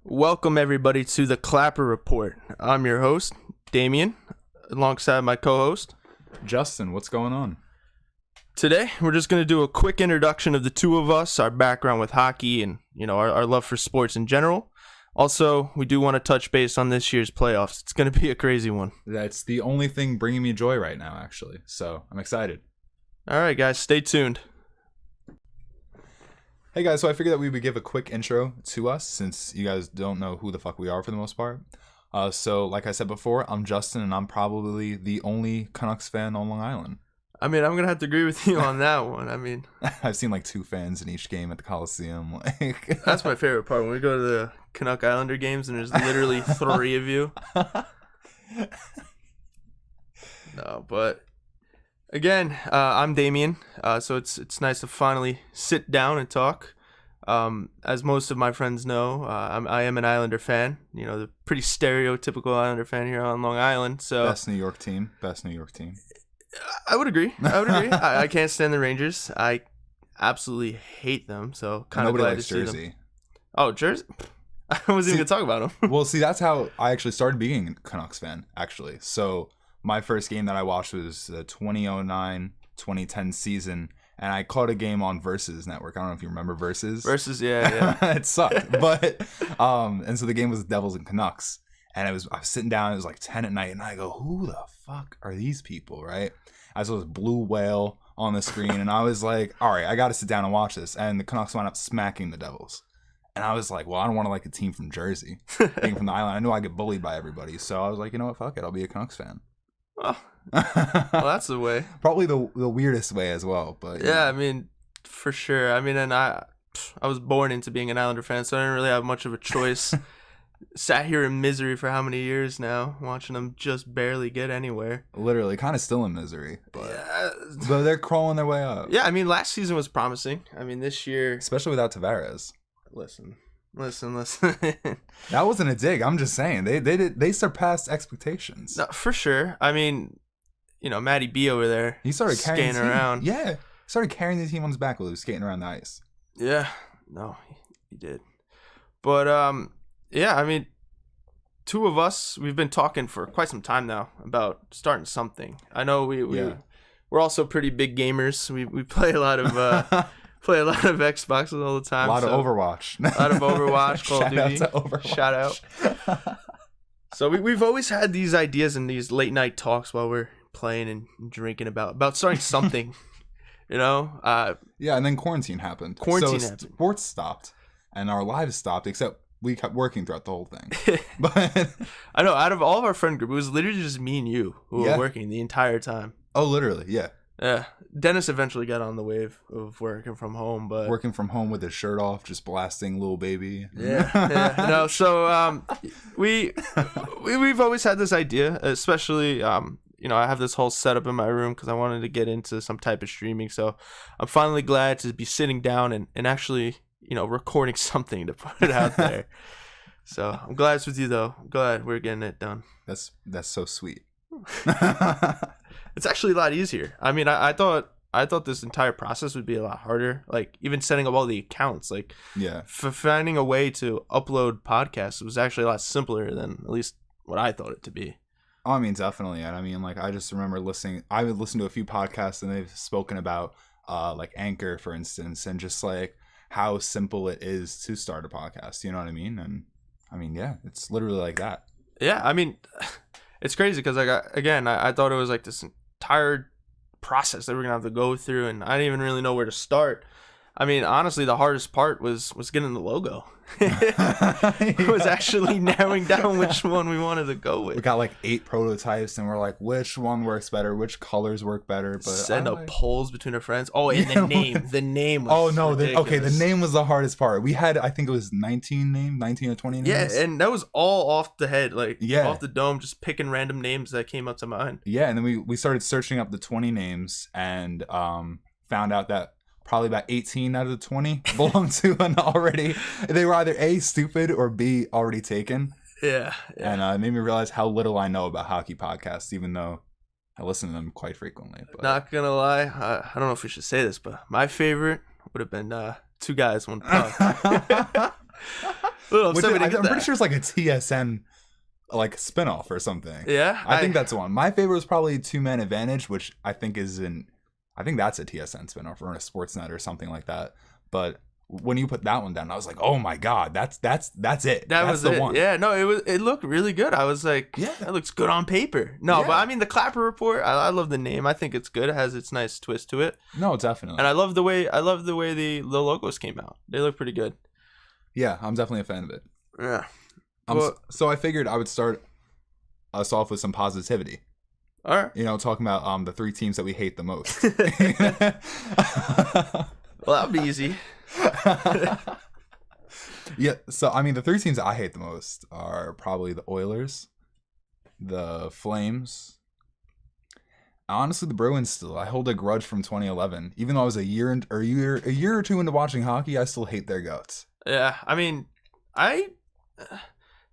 Welcome everybody to the Clapper Report. I'm your host, Damien, alongside my co-host, Justin. What's going on? Today, we're just going to do a quick introduction of the two of us, our background with hockey, and our love for sports in general. Also, we do want to touch base on this year's playoffs. It's going to be a crazy one. That's the only thing bringing me joy right now, actually. So I'm excited. All right, guys, stay tuned. Hey guys, so I figured that we would give a quick intro to us since you guys don't know who the fuck we are for the most part. So like I said before, I'm Justin and I'm probably the only Canucks fan on Long Island. I mean, I'm going to have to agree with you on that one. I mean, I've seen like 2 fans in each game at the Coliseum. That's my favorite part. When we go to the Canuck Islander games and there's literally 3 of you. No, but again, I'm Damien. So it's nice to finally sit down and talk. As most of my friends know, I am an Islander fan. The pretty stereotypical Islander fan here on Long Island. So Best New York team. I would agree. I can't stand the Rangers. I absolutely hate them. So kind of glad to see Jersey. them. Oh, Jersey. I wasn't even going to talk about them. Well, see, that's how I actually started being a Canucks fan, actually. So my first game that I watched was the 2009-2010 season, and I caught a game on Versus Network. I don't know if you remember Versus. Versus, yeah. It sucked. But and so the game was Devils and Canucks, and I was sitting down. It was like 10 at night, and I go, "Who the fuck are these people?" Right? I saw this blue whale on the screen, and I was like, "All right, I got to sit down and watch this." And the Canucks wound up smacking the Devils. And I was like, well, I don't want to like a team from Jersey, being from the island. I knew I get bullied by everybody. So I was like, you know what, fuck it. I'll be a Canucks fan. Well, that's the way. Probably the weirdest way as well. But yeah, I mean, for sure. I mean, and I was born into being an Islander fan, so I didn't really have much of a choice. Sat here in misery for how many years now, watching them just barely get anywhere. Literally, kind of still in misery. But, yeah. But they're crawling their way up. Yeah, I mean, last season was promising. I mean, this year... Especially without Tavares. Listen. That wasn't a dig. I'm just saying they surpassed expectations. No, for sure. I mean, Matty B over there. He started carrying skating around. Yeah, started carrying the team on his back while he was skating around the ice. Yeah, no, he did. But yeah, I mean, two of us, we've been talking for quite some time now about starting something. I know we're also pretty big gamers. We play a lot of. Play a lot of Xbox all the time. A lot of Overwatch. A lot of Overwatch, Call of Duty. Shout out to Overwatch. Shout out. So we've always had these ideas and these late night talks while we're playing and drinking about starting something, Yeah, and then quarantine happened. Happened. Sports stopped, and our lives stopped, except we kept working throughout the whole thing. But I know, out of all of our friend group, it was literally just me and you who were working the entire time. Oh, literally, yeah. Yeah, Dennis eventually got on the wave of working from home, but working from home with his shirt off, just blasting Lil Baby. Yeah. No, so we've always had this idea, especially I have this whole setup in my room because I wanted to get into some type of streaming. So I'm finally glad to be sitting down and actually recording something to put it out there. So I'm glad it's with you though. I'm glad we're getting it done. That's so sweet. It's actually a lot easier. I mean, I thought this entire process would be a lot harder. Like even setting up all the accounts, like for finding a way to upload podcasts was actually a lot simpler than at least what I thought it to be. Oh, I mean, definitely. And I mean, like I just remember I would listen to a few podcasts and they've spoken about like Anchor, for instance, and just like how simple it is to start a podcast. You know what I mean? And I mean, yeah, it's literally like that. Yeah, I mean, it's crazy because I thought it was like this entire process that we're gonna have to go through, and I didn't even really know where to start. I mean, honestly, the hardest part was getting the logo. It was actually narrowing down which one we wanted to go with. We got like 8 prototypes, and we're like, which one works better? Which colors work better? But send out polls between our friends. Oh, and the name. The name was the name was the hardest part. We had, I think it was 19 or 20 names. Yeah, and that was all off the head, off the dome, just picking random names that came up to mind. Yeah, and then we started searching up the 20 names and found out that probably about 18 out of the 20 belong to an already. They were either A, stupid, or B, already taken. Yeah. And it made me realize how little I know about hockey podcasts, even though I listen to them quite frequently. But not gonna lie, I don't know if we should say this, but my favorite would have been Two Guys, One Puck. Well, Which somebody I'm get pretty that. sure it's like a TSN like spinoff or something. Yeah, I think that's one. My favorite was probably Two Man Advantage, which I think that's a TSN spinoff or a Sportsnet or something like that. But when you put that one down, I was like, oh my god, that's it. That That's was the it. one. Yeah, no, it looked really good. I was like, Yeah. that looks good on paper. No, Yeah. but I mean the Clapper Report. I love the name. I think it's good. It has its nice twist to it, No, definitely. and I love the way the logos came out. They look pretty good. Yeah, I'm definitely a fan of it. Yeah. So I figured I would start us off with some positivity. All right. You know, talking about the 3 teams that we hate the most. Well, that'll be easy. Yeah, so I mean, the 3 teams that I hate the most are probably the Oilers, the Flames. Honestly, the Bruins still. I hold a grudge from 2011. Even though I was a year or two into watching hockey, I still hate their guts. Yeah, I mean, they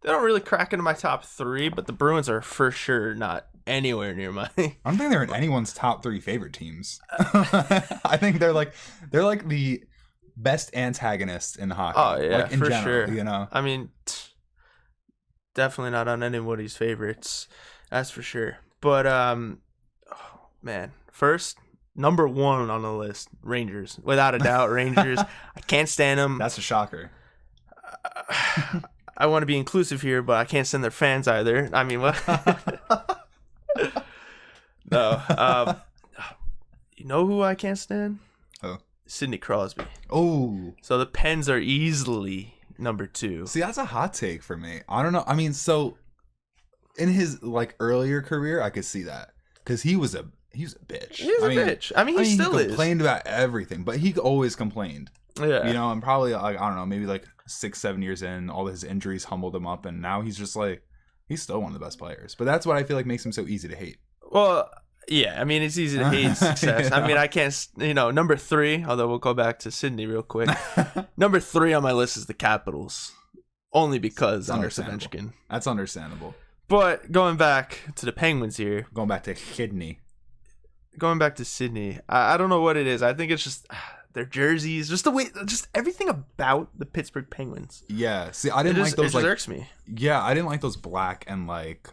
don't really crack into my top 3, but the Bruins are for sure not anywhere near my. I don't think they're in anyone's top 3 favorite teams. I think they're like the best antagonists in hockey. Oh yeah, like, in for general, sure. You know, I mean, definitely not on anybody's favorites. That's for sure. But oh, man, first number 1 on the list, Rangers, without a doubt. Rangers. I can't stand them. that's a shocker. I want to be inclusive here, but I can't stand their fans either. I mean, what? No. You know who I can't stand? Who? Sidney Crosby. Oh, So the Pens are easily number 2. see, that's a hot take for me. I don't know. I mean, so in his like earlier career, I could see that because he was a bitch. He's a bitch. I mean, he still he complained about everything, but he always complained. Yeah. You know, and probably like I don't know, maybe like 6-7 years in, all his injuries humbled him up, and now he's just like he's still one of the best players. But that's what I feel like makes him so easy to hate. Well, yeah. I mean, it's easy to hate success. You know? I mean, I can't. Number 3. Although we'll go back to Sydney real quick. Number 3 on my list is the Capitals, only because Alex Ovechkin. That's understandable. But going back to the Penguins here, Going back to kidney. going back to Sydney, I don't know what it is. I think it's just their jerseys, just the way, just everything about the Pittsburgh Penguins. Yeah. See, I didn't like those. It just irks me. Yeah, I didn't like those black and like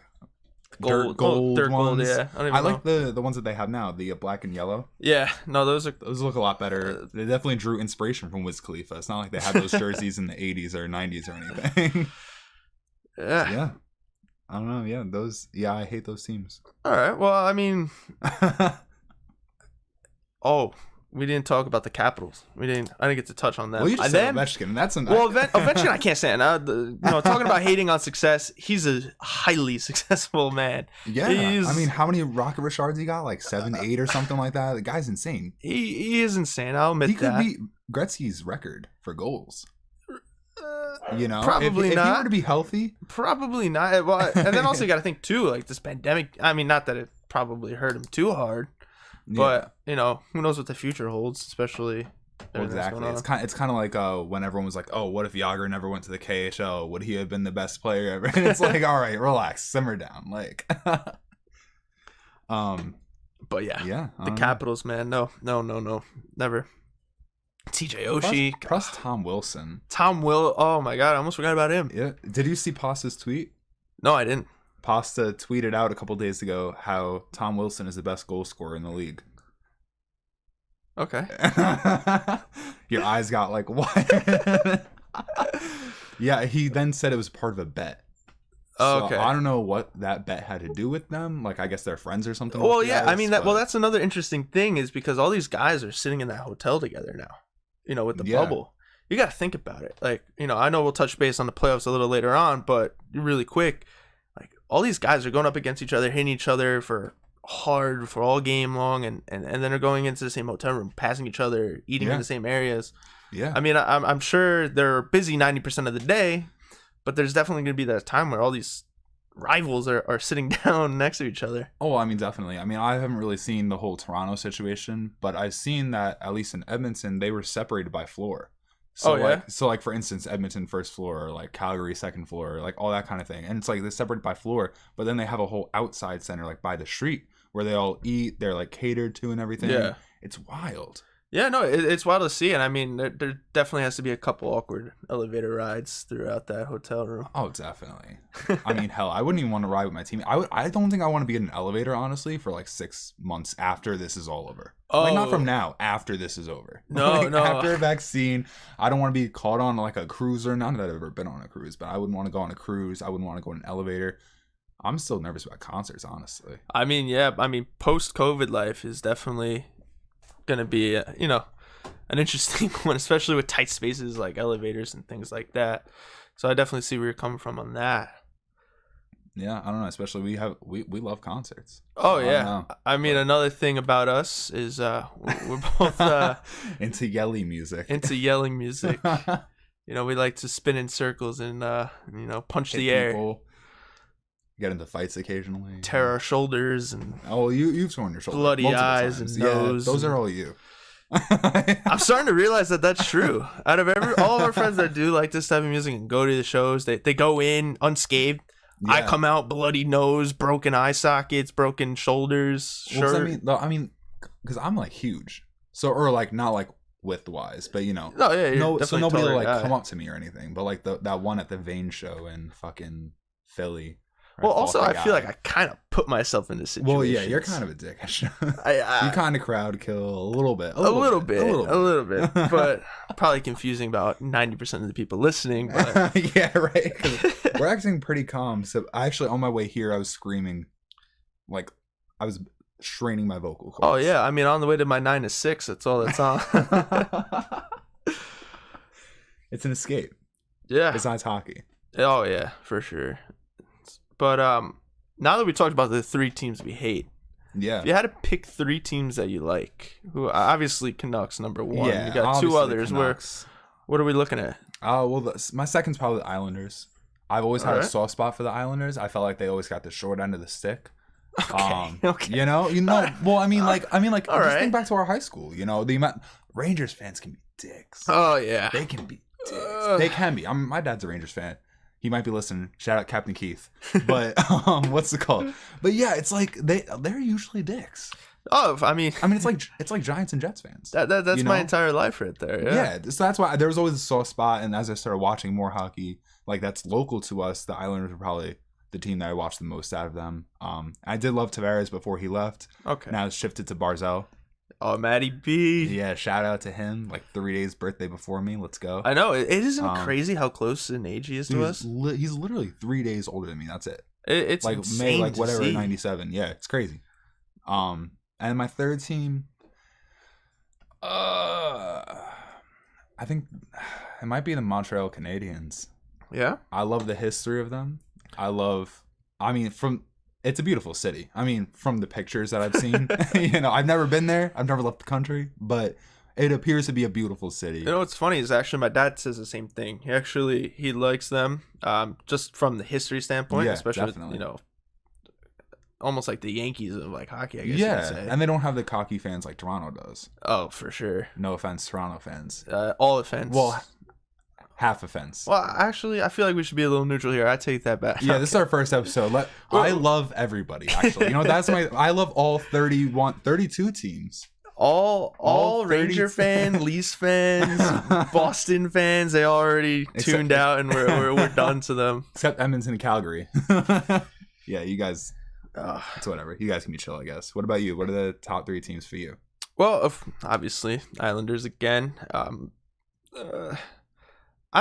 Gold dirt gold ones. Yeah, I like the ones that they have now, the black and yellow. Yeah, no, those look a lot better. They definitely drew inspiration from Wiz Khalifa. It's not like they had those jerseys in the 80s or 90s or anything. Yeah. I don't know. Yeah, those. Yeah, I hate those teams. All right. Well, I mean, we didn't talk about the Capitals. I didn't get to touch on that. Well, you just said Ovechkin, and that's Ovechkin I can't stand. Talking about hating on success, he's a highly successful man. Yeah, I mean, how many Rocket Richards he got? Like 7, 8 or something like that. The guy's insane. He is insane. I'll admit he could that. beat Gretzky's record for goals. You know, probably if not. If he were to be healthy, probably not. Well, and then also you got to think too, like this pandemic. I mean, not that it probably hurt him too hard, but who knows what the future holds, especially. Well, exactly. It's kind of like when everyone was like, "Oh, what if Yager never went to the KHL? Would he have been the best player ever?" And it's like, all right, relax, simmer down, like. But yeah, the Capitals, man, no, never. TJ Oshie, plus Tom Wilson. Oh my god, I almost forgot about him. Yeah, did you see Pasta's tweet? No, I didn't. Pasta tweeted out a couple days ago how Tom Wilson is the best goal scorer in the league. Okay. Your eyes got like what? Yeah, he then said it was part of a bet. So okay. I don't know what that bet had to do with them. Like, I guess they're friends or something. Well, yeah. I mean, that's another interesting thing is because all these guys are sitting in that hotel together now. With the bubble. You got to think about it. Like, I know we'll touch base on the playoffs a little later on, but really quick, like all these guys are going up against each other, hitting each other for all game long, and then they're going into the same hotel room, passing each other, eating in the same areas. Yeah. I mean, I'm sure they're busy 90% of the day, but there's definitely going to be that time where all these rivals are sitting down next to each other. Oh, I mean, definitely. I mean, I haven't really seen the whole Toronto situation, but I've seen that at least in Edmonton, they were separated by floor. So like for instance, Edmonton first floor, or like Calgary second floor, like all that kind of thing. And it's like they're separated by floor, but then they have a whole outside center like by the street where they all eat, they're like catered to and everything. Yeah. It's wild. Yeah, no, it's wild to see, and I mean, there definitely has to be a couple awkward elevator rides throughout that hotel room. Oh, definitely. I mean, hell, I wouldn't even want to ride with my team. I don't think I want to be in an elevator, honestly, for like 6 months after this is all over. Oh, like not from now, after this is over. No, like, no. After a vaccine, I don't want to be caught on like a cruiser. Not that I've ever been on a cruise, but I wouldn't want to go on a cruise. I wouldn't want to go in an elevator. I'm still nervous about concerts, honestly. I mean, yeah, post-COVID life is definitely gonna be, an interesting one, especially with tight spaces like elevators and things like that. So I definitely see where you're coming from on that. Yeah, I don't know. Especially we love concerts. Oh yeah, I mean, another thing about us is we're both into yelling music. We like to spin in circles and punch Hit the air. People. Get into fights occasionally. Tear our shoulders and you've torn your shoulder. Bloody eyes and nose. Yeah, those are all you. I'm starting to realize that that's true. Out of all of our friends that do like this type of music and go to the shows, they go in unscathed. Yeah. I come out bloody nose, broken eye sockets, broken shoulders. Well, I mean, because I'm like huge, or like not like width wise, but so nobody will like come up to me or anything. But like that one at the Vane show in fucking Philly. Well, also, I feel like I kind of put myself in this situation. Well, yeah, you're kind of a dick. You kind of crowd kill a little bit. A little bit. But probably confusing about 90% of the people listening. But. Yeah, right. 'Cause we're acting pretty calm. So actually, on my way here, I was screaming. Like, I was straining my vocal cords. Oh, yeah. I mean, on the way to my 9 to 6, that's all that's on. It's an escape. Yeah. Besides hockey. Oh, yeah, for sure. But now that we talked about the 3 teams we hate, yeah, if you had to pick 3 teams that you like, who obviously Canucks number 1. Yeah, you got 2 others. Canucks. What are we looking at? My second's probably the Islanders. I've always had a soft spot for the Islanders. I felt like they always got the short end of the stick. Okay. Well, I mean, like, all just right. think back to our high school. The amount Rangers fans can be dicks. Oh yeah, they can be dicks. They can be. My dad's a Rangers fan. He might be listening. Shout out Captain Keith. But what's it called? But yeah, it's like they're usually dicks. Oh, I mean, it's like Giants and Jets fans. That's my entire life right there. Yeah. So that's why there was always a soft spot. And as I started watching more hockey, like that's local to us, the Islanders were probably the team that I watched the most out of them. I did love Tavares before he left. Okay. Now it's shifted to Barzal. Oh, Matty B. Yeah, shout out to him. Like 3 days birthday before me. Let's go. I know. It isn't crazy how close in age he is to us. He's literally 3 days older than me. That's it. It's like insane May, like whatever, see. 97. Yeah, it's crazy. And my third team, I think it might be the Montreal Canadiens. Yeah, I love the history of them. It's a beautiful city. I mean, from the pictures that I've seen, I've never been there. I've never left the country, but it appears to be a beautiful city. You know what's funny is actually my dad says the same thing. He likes them, just from the history standpoint, especially definitely. almost like the Yankees of like hockey. I guess Yeah, you could say. And they don't have the cocky fans like Toronto does. Oh, for sure. No offense, Toronto fans. All offense. Well, half offense. Well, actually, I feel like we should be a little neutral here. I take that back. Yeah, this is our first episode. I love everybody. Actually, I love all 32 teams. All Ranger fans, Leafs fans, Boston fans. They already tuned out, and we're done to them. Except Edmonton and Calgary. Yeah, you guys. It's whatever. You guys can be chill, I guess. What about you? What are the top 3 teams for you? Well, obviously Islanders again. I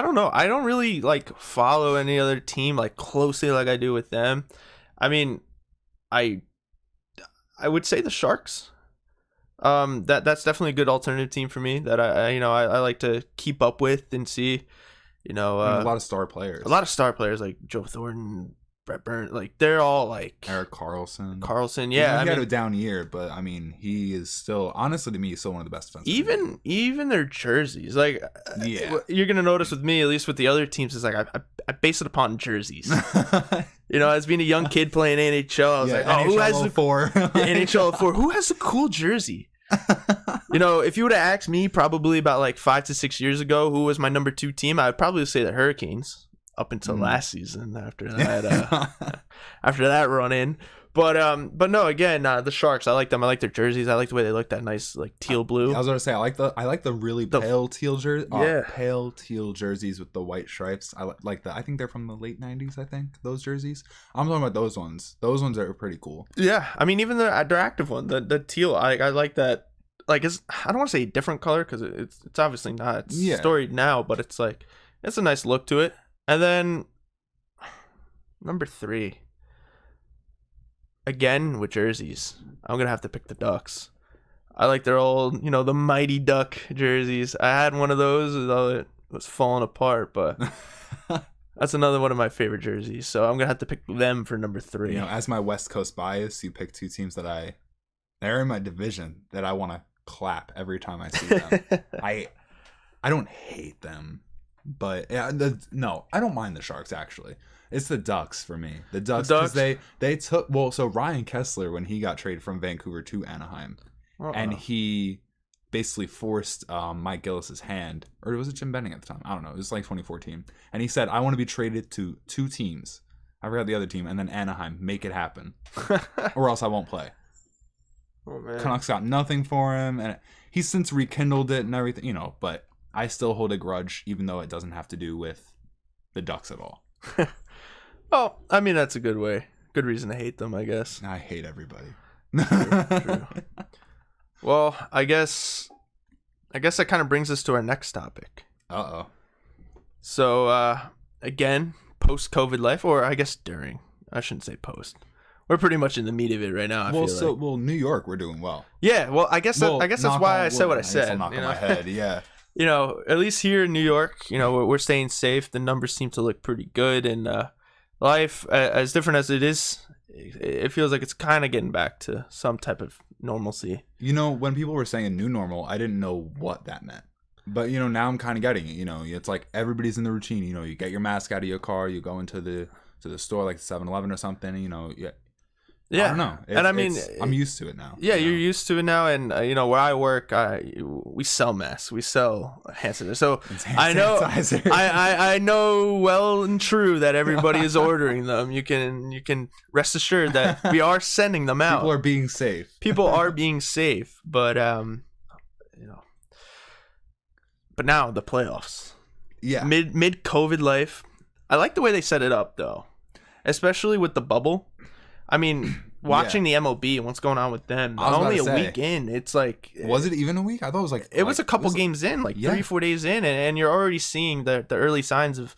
don't know. I don't really like follow any other team like closely like I do with them. I mean, I would say the Sharks. That's definitely a good alternative team for me that I like to keep up with and see. A lot of star players. A lot of star players like Joe Thornton, Brett Burns, like they're all like Eric Carlson. Yeah, he had a down year, but I mean, he is still, honestly to me, he's still one of the best defensemen. Even their jerseys, like yeah, you're gonna notice with me, at least with the other teams, is like I base it upon jerseys. As being a young kid playing NHL, I was like, NHL who has the NHL 04? Who has the cool jersey? If you would have asked me probably about like 5 to 6 years ago, who was my number 2 team, I would probably say the Hurricanes up until last season. After that, after that run in, But no, again, the Sharks. I like them. I like their jerseys. I like the way they look. That nice like teal blue. I was gonna say I like the really pale teal jersey. Yeah. Pale teal jerseys with the white stripes. I like that. I think they're from the late '90s. I think those jerseys. I'm talking about those ones. Those ones are pretty cool. Yeah, I mean even their active one, the teal. I like that. Like I don't want to say a different color because it's obviously not. It's storied now, but it's like it's a nice look to it. And then number 3. Again with jerseys, I'm gonna have to pick the Ducks. I like their old, the Mighty Duck jerseys. I had one of those, although it was falling apart, but that's another one of my favorite jerseys. So I'm gonna have to pick them for number 3. As my West Coast bias, you pick 2 teams that they're in my division that I want to clap every time I see them. I don't hate them, but no, I don't mind the Sharks actually. It's the Ducks for me. The Ducks because they took so Ryan Kessler when he got traded from Vancouver to Anaheim, and he basically forced Mike Gillis's hand, or was it Jim Benning at the time? I don't know. It was like 2014, and he said, "I want to be traded to 2 teams. I forgot the other team, and then Anaheim. Make it happen, or else I won't play." Oh man, Canucks got nothing for him, and he's since rekindled it and everything, But I still hold a grudge, even though it doesn't have to do with the Ducks at all. Oh, I mean that's a good reason to hate them, I guess. I hate everybody. True. Well, I guess that kind of brings us to our next topic. Uh-oh. So, again, post-COVID life, or I guess during. I shouldn't say post. We're pretty much in the meat of it right now. I feel like. New York, we're doing well. Yeah, well, I guess that's why I said what I said. I'll knock on my head, yeah. At least here in New York, we're staying safe. The numbers seem to look pretty good, and life, as different as it is, it feels like it's kind of getting back to some type of normalcy. When people were saying new normal, I didn't know what that meant. But, now I'm kind of getting it. It's like everybody's in the routine. You get your mask out of your car, you go into the store like 7-Eleven or something, Yeah, I don't know. And I mean, I'm used to it now. Yeah, you're used to it now, and where I work, we sell masks, we sell hand sanitizer. So I know, I know well and true that everybody is ordering them. You can rest assured that we are sending them out. People are being safe. People are being safe, but but now the playoffs. Yeah, mid COVID life. I like the way they set it up though, especially with the bubble. I mean, watching the MLB and what's going on with them, only a week in, it's like... Was it even a week? I thought it was like... It was a couple games in, like 3-4 days in, and you're already seeing the early signs of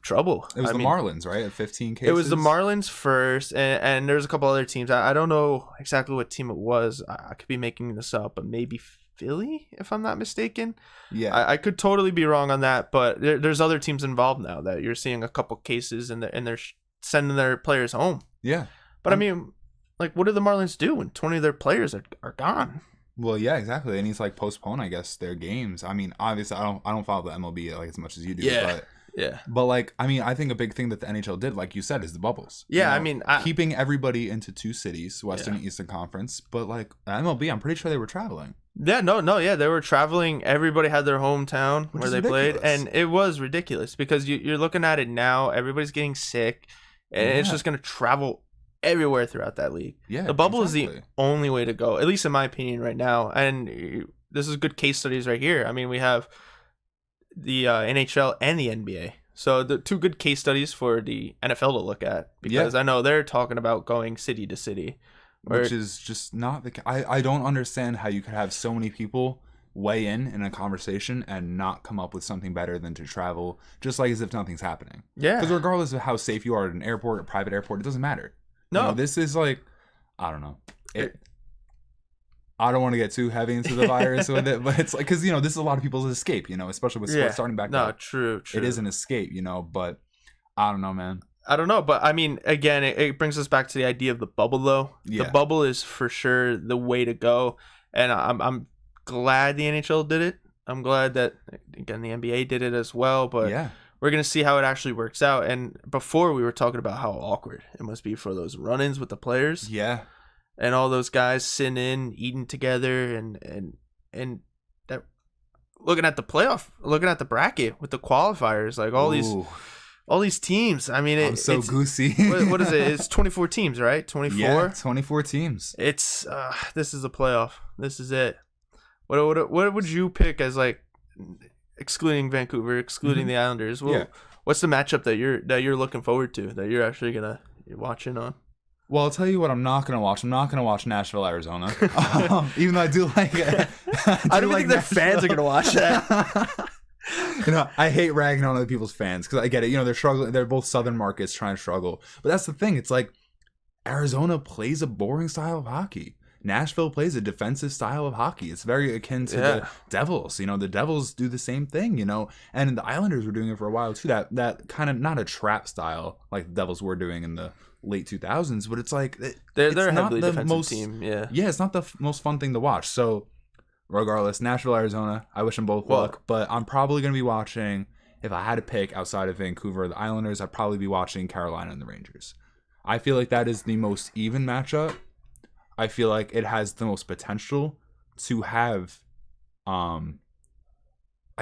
trouble. It was the Marlins, right? At 15 cases? It was the Marlins first, and there's a couple other teams. I don't know exactly what team it was. I could be making this up, but maybe Philly, if I'm not mistaken. Yeah. I could totally be wrong on that, but there's other teams involved now that you're seeing a couple cases, and they're sending their players home. Yeah. But I mean, like, what do the Marlins do when 20 of their players are gone? Well, yeah, exactly. They need to like postpone, I guess, their games. I mean, obviously, I don't follow the MLB like as much as you do. Yeah. But like, I mean, I think a big thing that the NHL did, like you said, is the bubbles. Yeah, I mean, keeping everybody into 2 cities, Western and Eastern Conference. But like MLB, I'm pretty sure they were traveling. Yeah, yeah, they were traveling. Everybody had their hometown where they played, and it was ridiculous because you're looking at it now. Everybody's getting sick, and it's just going to travel everywhere throughout that league. Yeah, the bubble is the only way to go, at least in my opinion right now. And this is good case studies right here. I mean, we have the NHL and the NBA. So the 2 good case studies for the NFL to look at, because I know they're talking about going city to city. Which is just not I don't understand how you could have so many people weigh in a conversation and not come up with something better than to travel, just like as if nothing's happening. Yeah. Because regardless of how safe you are at an airport or private airport, it doesn't matter. No, this is like, I don't know. I don't want to get too heavy into the virus with it, but it's like, because, this is a lot of people's escape, especially with sports starting back up. True. It is an escape, but I don't know, man. I don't know, but I mean, again, it brings us back to the idea of the bubble, though. Yeah. The bubble is for sure the way to go, and I'm glad the NHL did it. I'm glad that, again, the NBA did it as well, but we're going to see how it actually works out. And before, we were talking about how awkward it must be for those run-ins with the players. Yeah. And all those guys sitting in, eating together, and that, looking at the playoff, looking at the bracket with the qualifiers, like all these all these teams. I mean, I'm so it's goosey. what is it? It's 24 teams, right? 24. Yeah, 24 teams. It's this is a playoff. This is it. What would you pick as like excluding Vancouver, excluding the Islanders? Well, what's the matchup that you're looking forward to, that you're actually gonna watch in on? Well, I'll tell you what I'm not going to watch. I'm not going to watch Nashville, Arizona. Even though I do like it. I don't think their fans are going to watch that. I hate ragging on other people's fans because I get it. They're struggling. They're both southern markets trying to struggle. But that's the thing. It's like Arizona plays a boring style of hockey. Nashville plays a defensive style of hockey. It's very akin to the Devils. The Devils do the same thing, and the Islanders were doing it for a while too. That kind of not a trap style like the Devils were doing in the late 2000s, but it's like they're it's a not heavily the defensive most team. Yeah, it's not the most fun thing to watch. So regardless, Nashville, Arizona, I wish them both luck, but I'm probably going to be watching, if I had to pick outside of Vancouver, the Islanders, I'd probably be watching Carolina and the Rangers. I feel like that is the most even matchup. I feel like it has the most potential to have, I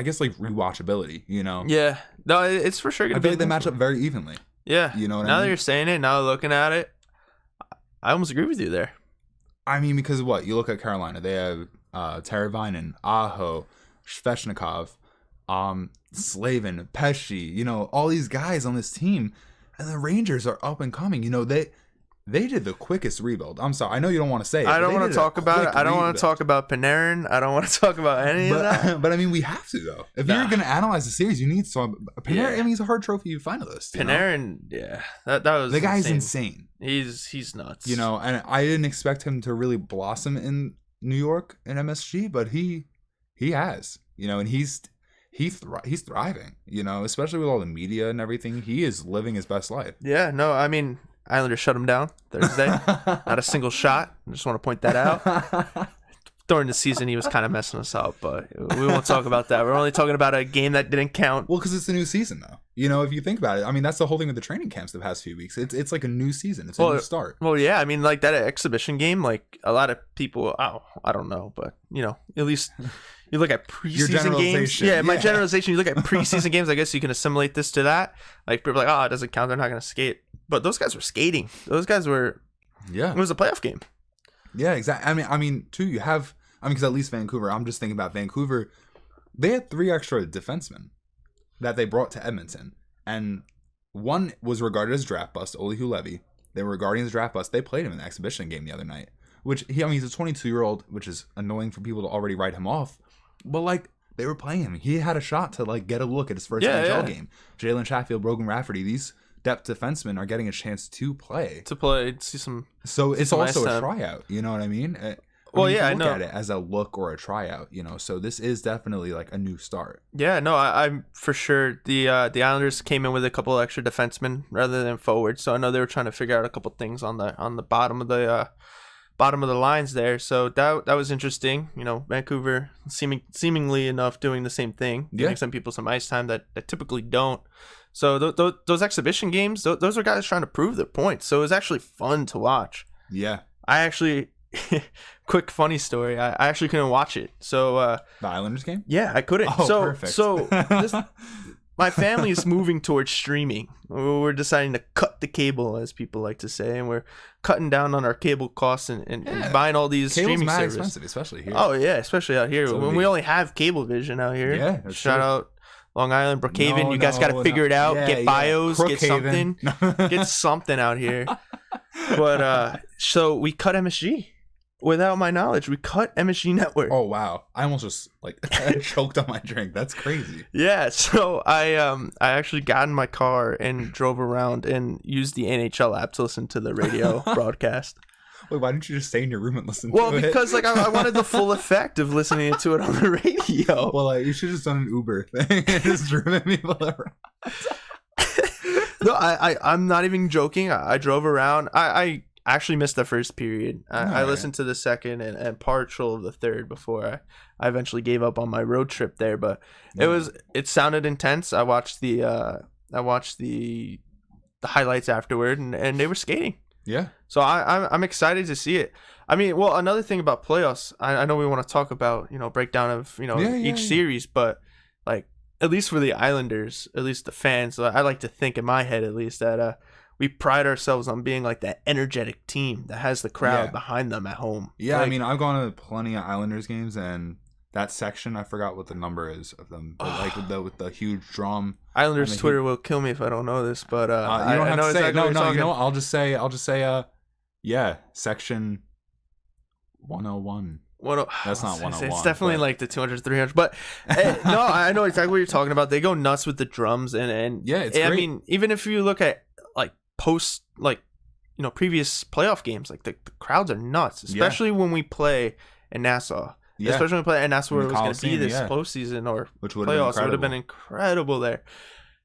guess, like rewatchability, Yeah. No, it's for sure going to be. I feel like they match up very evenly. Yeah. You know what I mean? Now that you're saying it, now looking at it, I almost agree with you there. I mean, because what? You look at Carolina, they have Teravainen, Aho, Svechnikov, Slavin, Pesci, all these guys on this team. And the Rangers are up and coming. They did the quickest rebuild. I'm sorry. I know you don't want to say it. I don't want to talk about it. I don't want to talk about Panarin. I don't want to talk about any of that. But I mean, we have to, though. If you're going to analyze the series, you need to talk about Panarin. I mean, he's a hard trophy finalist. Panarin, that was the guy's insane. He's nuts. And I didn't expect him to really blossom in New York and MSG, but he has. And he's thriving. Especially with all the media and everything. He is living his best life. Yeah. No, I mean, Islanders shut him down Thursday. Not a single shot. I just want to point that out. During the season, he was kind of messing us up, but we won't talk about that. We're only talking about a game that didn't count. Well, because it's a new season, though. If you think about it, I mean, that's the whole thing with the training camps the past few weeks. It's like a new season. It's a new start. Well, yeah. I mean, like that exhibition game, like a lot of people, I don't know, but, at least you look at preseason games. Yeah, my generalization, you look at preseason games, I guess you can assimilate this to that. Like, people are like, it doesn't count. They're not going to skate. But those guys were skating. Those guys were. Yeah. It was a playoff game. Yeah, exactly. I mean, too, you have. Because at least Vancouver, I'm just thinking about Vancouver. They had 3 extra defensemen that they brought to Edmonton. And one was regarded as draft bust, Oli Hulevi. They were regarding as draft bust. They played him in the exhibition game the other night. Which, he's a 22-year-old, which is annoying for people to already write him off. But, they were playing him. He had a shot to, get a look at his first NHL game. Jalen Chatfield, Brogan Rafferty, these depth defensemen are getting a chance to play. See some. So it's also a tryout. You know what I mean? I know. Look at it as a look or a tryout. So this is definitely like a new start. Yeah, no, I'm for sure. The Islanders came in with a couple of extra defensemen rather than forward, so I know they were trying to figure out a couple things on the bottom of the lines there. So that was interesting. Vancouver seemingly enough doing the same thing, giving some people some ice time that typically don't. So those exhibition games, those are guys trying to prove their points. So it was actually fun to watch. Yeah. I actually, quick funny story. I actually couldn't watch it. So the Islanders game? Yeah, I couldn't. Oh, perfect. So my family is moving towards streaming. We're deciding to cut the cable, as people like to say, and we're cutting down on our cable costs and buying all these streaming services. Expensive, especially here. Oh yeah, especially out here. When we only have Cablevision out here. Yeah, shout out Long Island, Brookhaven. You guys got to figure it out. Get BIOS. Get something. Get something out here. But so we cut MSG. Without my knowledge, we cut MSG Network. Oh wow! I almost just I choked on my drink. That's crazy. Yeah, so I actually got in my car and drove around and used the NHL app to listen to the radio broadcast. Wait, why didn't you just stay in your room and listen to it? Well, because I wanted the full effect of listening to it on the radio. Well, you should have just done an Uber thing and just driven people around. No, I'm not even joking. I drove around. I actually missed the first period. I listened to the second and partial of the third before I eventually gave up on my road trip there. But it sounded intense. I watched the highlights afterward, and they were skating. Yeah. So I'm excited to see it. I mean, well, another thing about playoffs, I know we want to talk about breakdown of each series, but at least for the Islanders, at least the fans, I like to think in my head at least that we pride ourselves on being like that energetic team that has the crowd behind them at home. Yeah, like, I mean, I've gone to plenty of Islanders games, and that section, I forgot what the number is of them, but like with the huge drum. Islanders Twitter will kill me if I don't know this, but you don't have to say exactly no. You know what? I'll just say yeah, section 101. That's not 101. It's definitely like the 200, 300. But no, I know exactly what you're talking about. They go nuts with the drums and yeah, it's great. I mean, even if you look at like post like previous playoff games, like the crowds are nuts, especially when we play in Nassau. Yeah. Especially when we play, and that's where it was going to be this postseason or which playoffs. It would have been incredible there.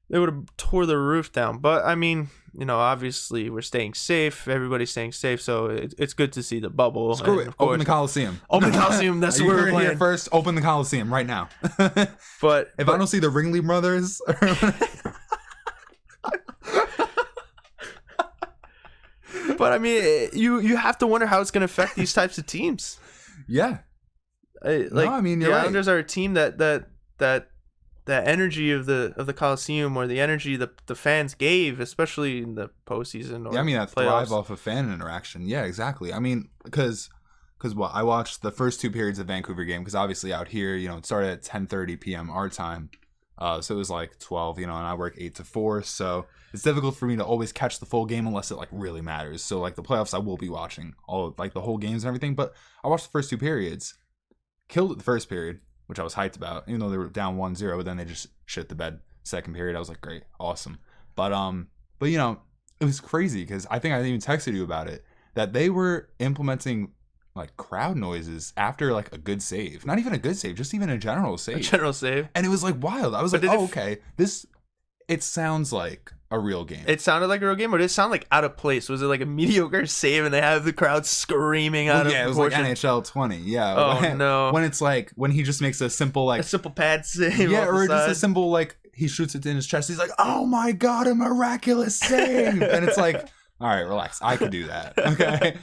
They would have tore the roof down. But I mean, obviously we're staying safe. Everybody's staying safe, so it's good to see the bubble. Screw it. Open the Coliseum. Open the Coliseum. That's where we're playing. Here first. Open the Coliseum right now. But if I don't see the Ringling Brothers. But I mean, you have to wonder how it's going to affect these types of teams. Yeah. I mean, you're the right. Islanders are a team that energy of the Coliseum, or the energy the fans gave, especially in the postseason. Or that playoffs. thrive off of fan interaction. Yeah, exactly. I mean, because I watched the first 2 periods of Vancouver game, because obviously out here, it started at 10:30 p.m. our time, so it was like 12, and I work 8 to 4, so it's difficult for me to always catch the full game unless it like really matters. So like the playoffs, I will be watching all like the whole games and everything, but I watched the first 2 periods. Killed it the first period, which I was hyped about, even though they were down 1-0, but then they just shit the bed. Second period, I was like, great, awesome. But it was crazy because I think I even texted you about it, that they were implementing like crowd noises after like a good save. Not even a good save, just even a general save. And it was like wild. I was like, okay, it sounds like a real game. It sounded like a real game, or did it sound like out of place? Was it like a mediocre save and they have the crowd screaming out of it was proportion? like NHL 20. Yeah. Oh, no. When it's like, when he just makes a simple pad save. Yeah, or just a simple like, he shoots it in his chest. He's like, oh my God, a miraculous save. And it's like, all right, relax. I could do that. Okay.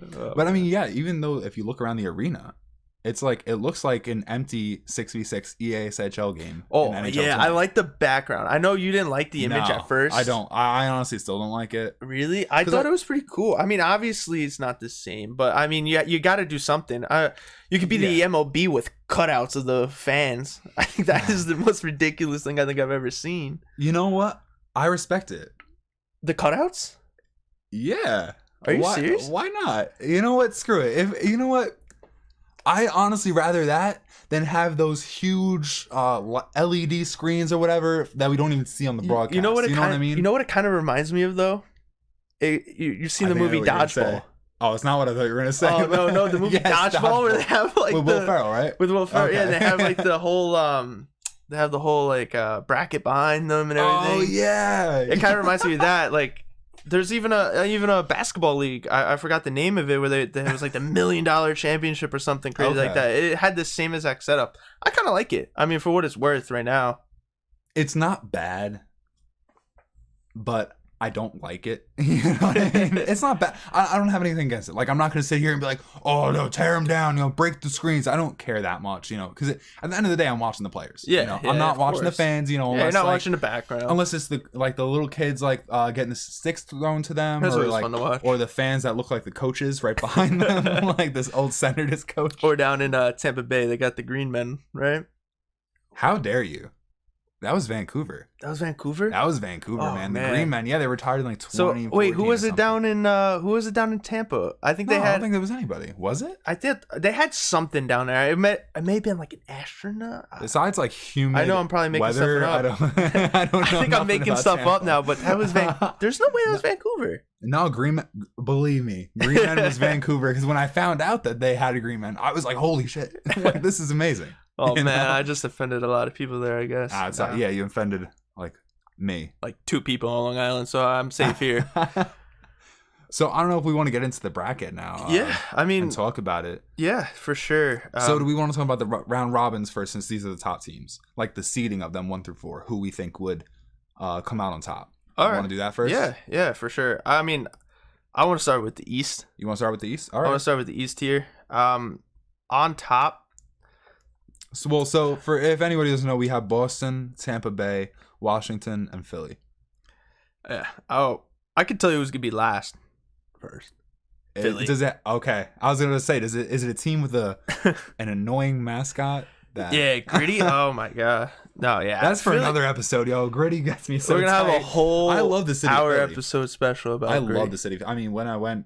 But I mean, yeah, even though if you look around the arena, it's like, it looks like an empty 6v6 EASHL game. Oh, yeah, I like the background. I know you didn't like the image at first. I don't. I honestly still don't like it. Really? I thought it was pretty cool. I mean, obviously it's not the same, but I mean, you got to do something. You could be the MLB with cutouts of the fans. I think that is the most ridiculous thing I think I've ever seen. You know what? I respect it. The cutouts? Yeah. Are you serious? Why not? You know what? Screw it. You know what? I honestly rather that than have those huge LED screens or whatever that we don't even see on the broadcast. You know what I mean? You know what it kind of reminds me of, though? You've seen the movie Dodgeball. Oh, it's not what I thought you were going to say. Oh, no, the movie Dodgeball, where they have like with Will Ferrell, right? With Will Ferrell, yeah, they have like the whole like bracket behind them and everything. Oh, yeah. It kind of reminds me of that. Like, there's even a basketball league. I forgot the name of it, where it was like the $1 million championship or something crazy like that. It had the same exact setup. I kind of like it. I mean, for what it's worth right now. It's not bad, but I don't like it. You know what I mean? It's not bad. I don't have anything against it. Like, I'm not going to sit here and be like, oh, no, tear them down, break the screens. I don't care that much, because at the end of the day, I'm watching the players. Yeah, I'm not watching the fans, unless, you're not watching the background. Unless it's the little kids, getting the sticks thrown to them. That's always fun to watch. Or the fans that look like the coaches right behind them, like this old Senators coach. Or down in Tampa Bay, they got the green men, right? How dare you? That was Vancouver. That was Vancouver? That was Vancouver, man. The Green Men, they retired in like 20. So wait, who was it down in Tampa? I think I don't think there was anybody. Was it? I think they had something down there. It may have been like an astronaut. Besides like humid. I know I'm probably making stuff up. I don't know. I think I'm making stuff up now, but that was there's no way that was Vancouver. No, Green Men, believe me, Green Men was Vancouver, because when I found out that they had a Green Men, I was like, holy shit. Like, this is amazing. Oh, man, I just offended a lot of people there, I guess. You offended, like, me. Like 2 people on Long Island, so I'm safe here. So, I don't know if we want to get into the bracket now. Yeah, I mean... And talk about it. Yeah, for sure. So, do we want to talk about the round robins first, since these are the top teams? Like, the seeding of them 1 through 4, who we think would come out on top. All right. Want to do that first? Yeah, for sure. I mean, I want to start with the East. You want to start with the East? All right. I want to start with the East here. On top... So for if anybody doesn't know, we have Boston, Tampa Bay, Washington, and Philly. Yeah. Oh, I could tell you who's gonna be last first. Philly. Does it? Okay, I was gonna say, is it a team with an annoying mascot? Yeah, Gritty. Oh my god. No, yeah. That's for another episode, yo. Gritty gets me so. We're gonna have a whole I love the city hour episode special about. I Gritty. love the city. I mean, when I went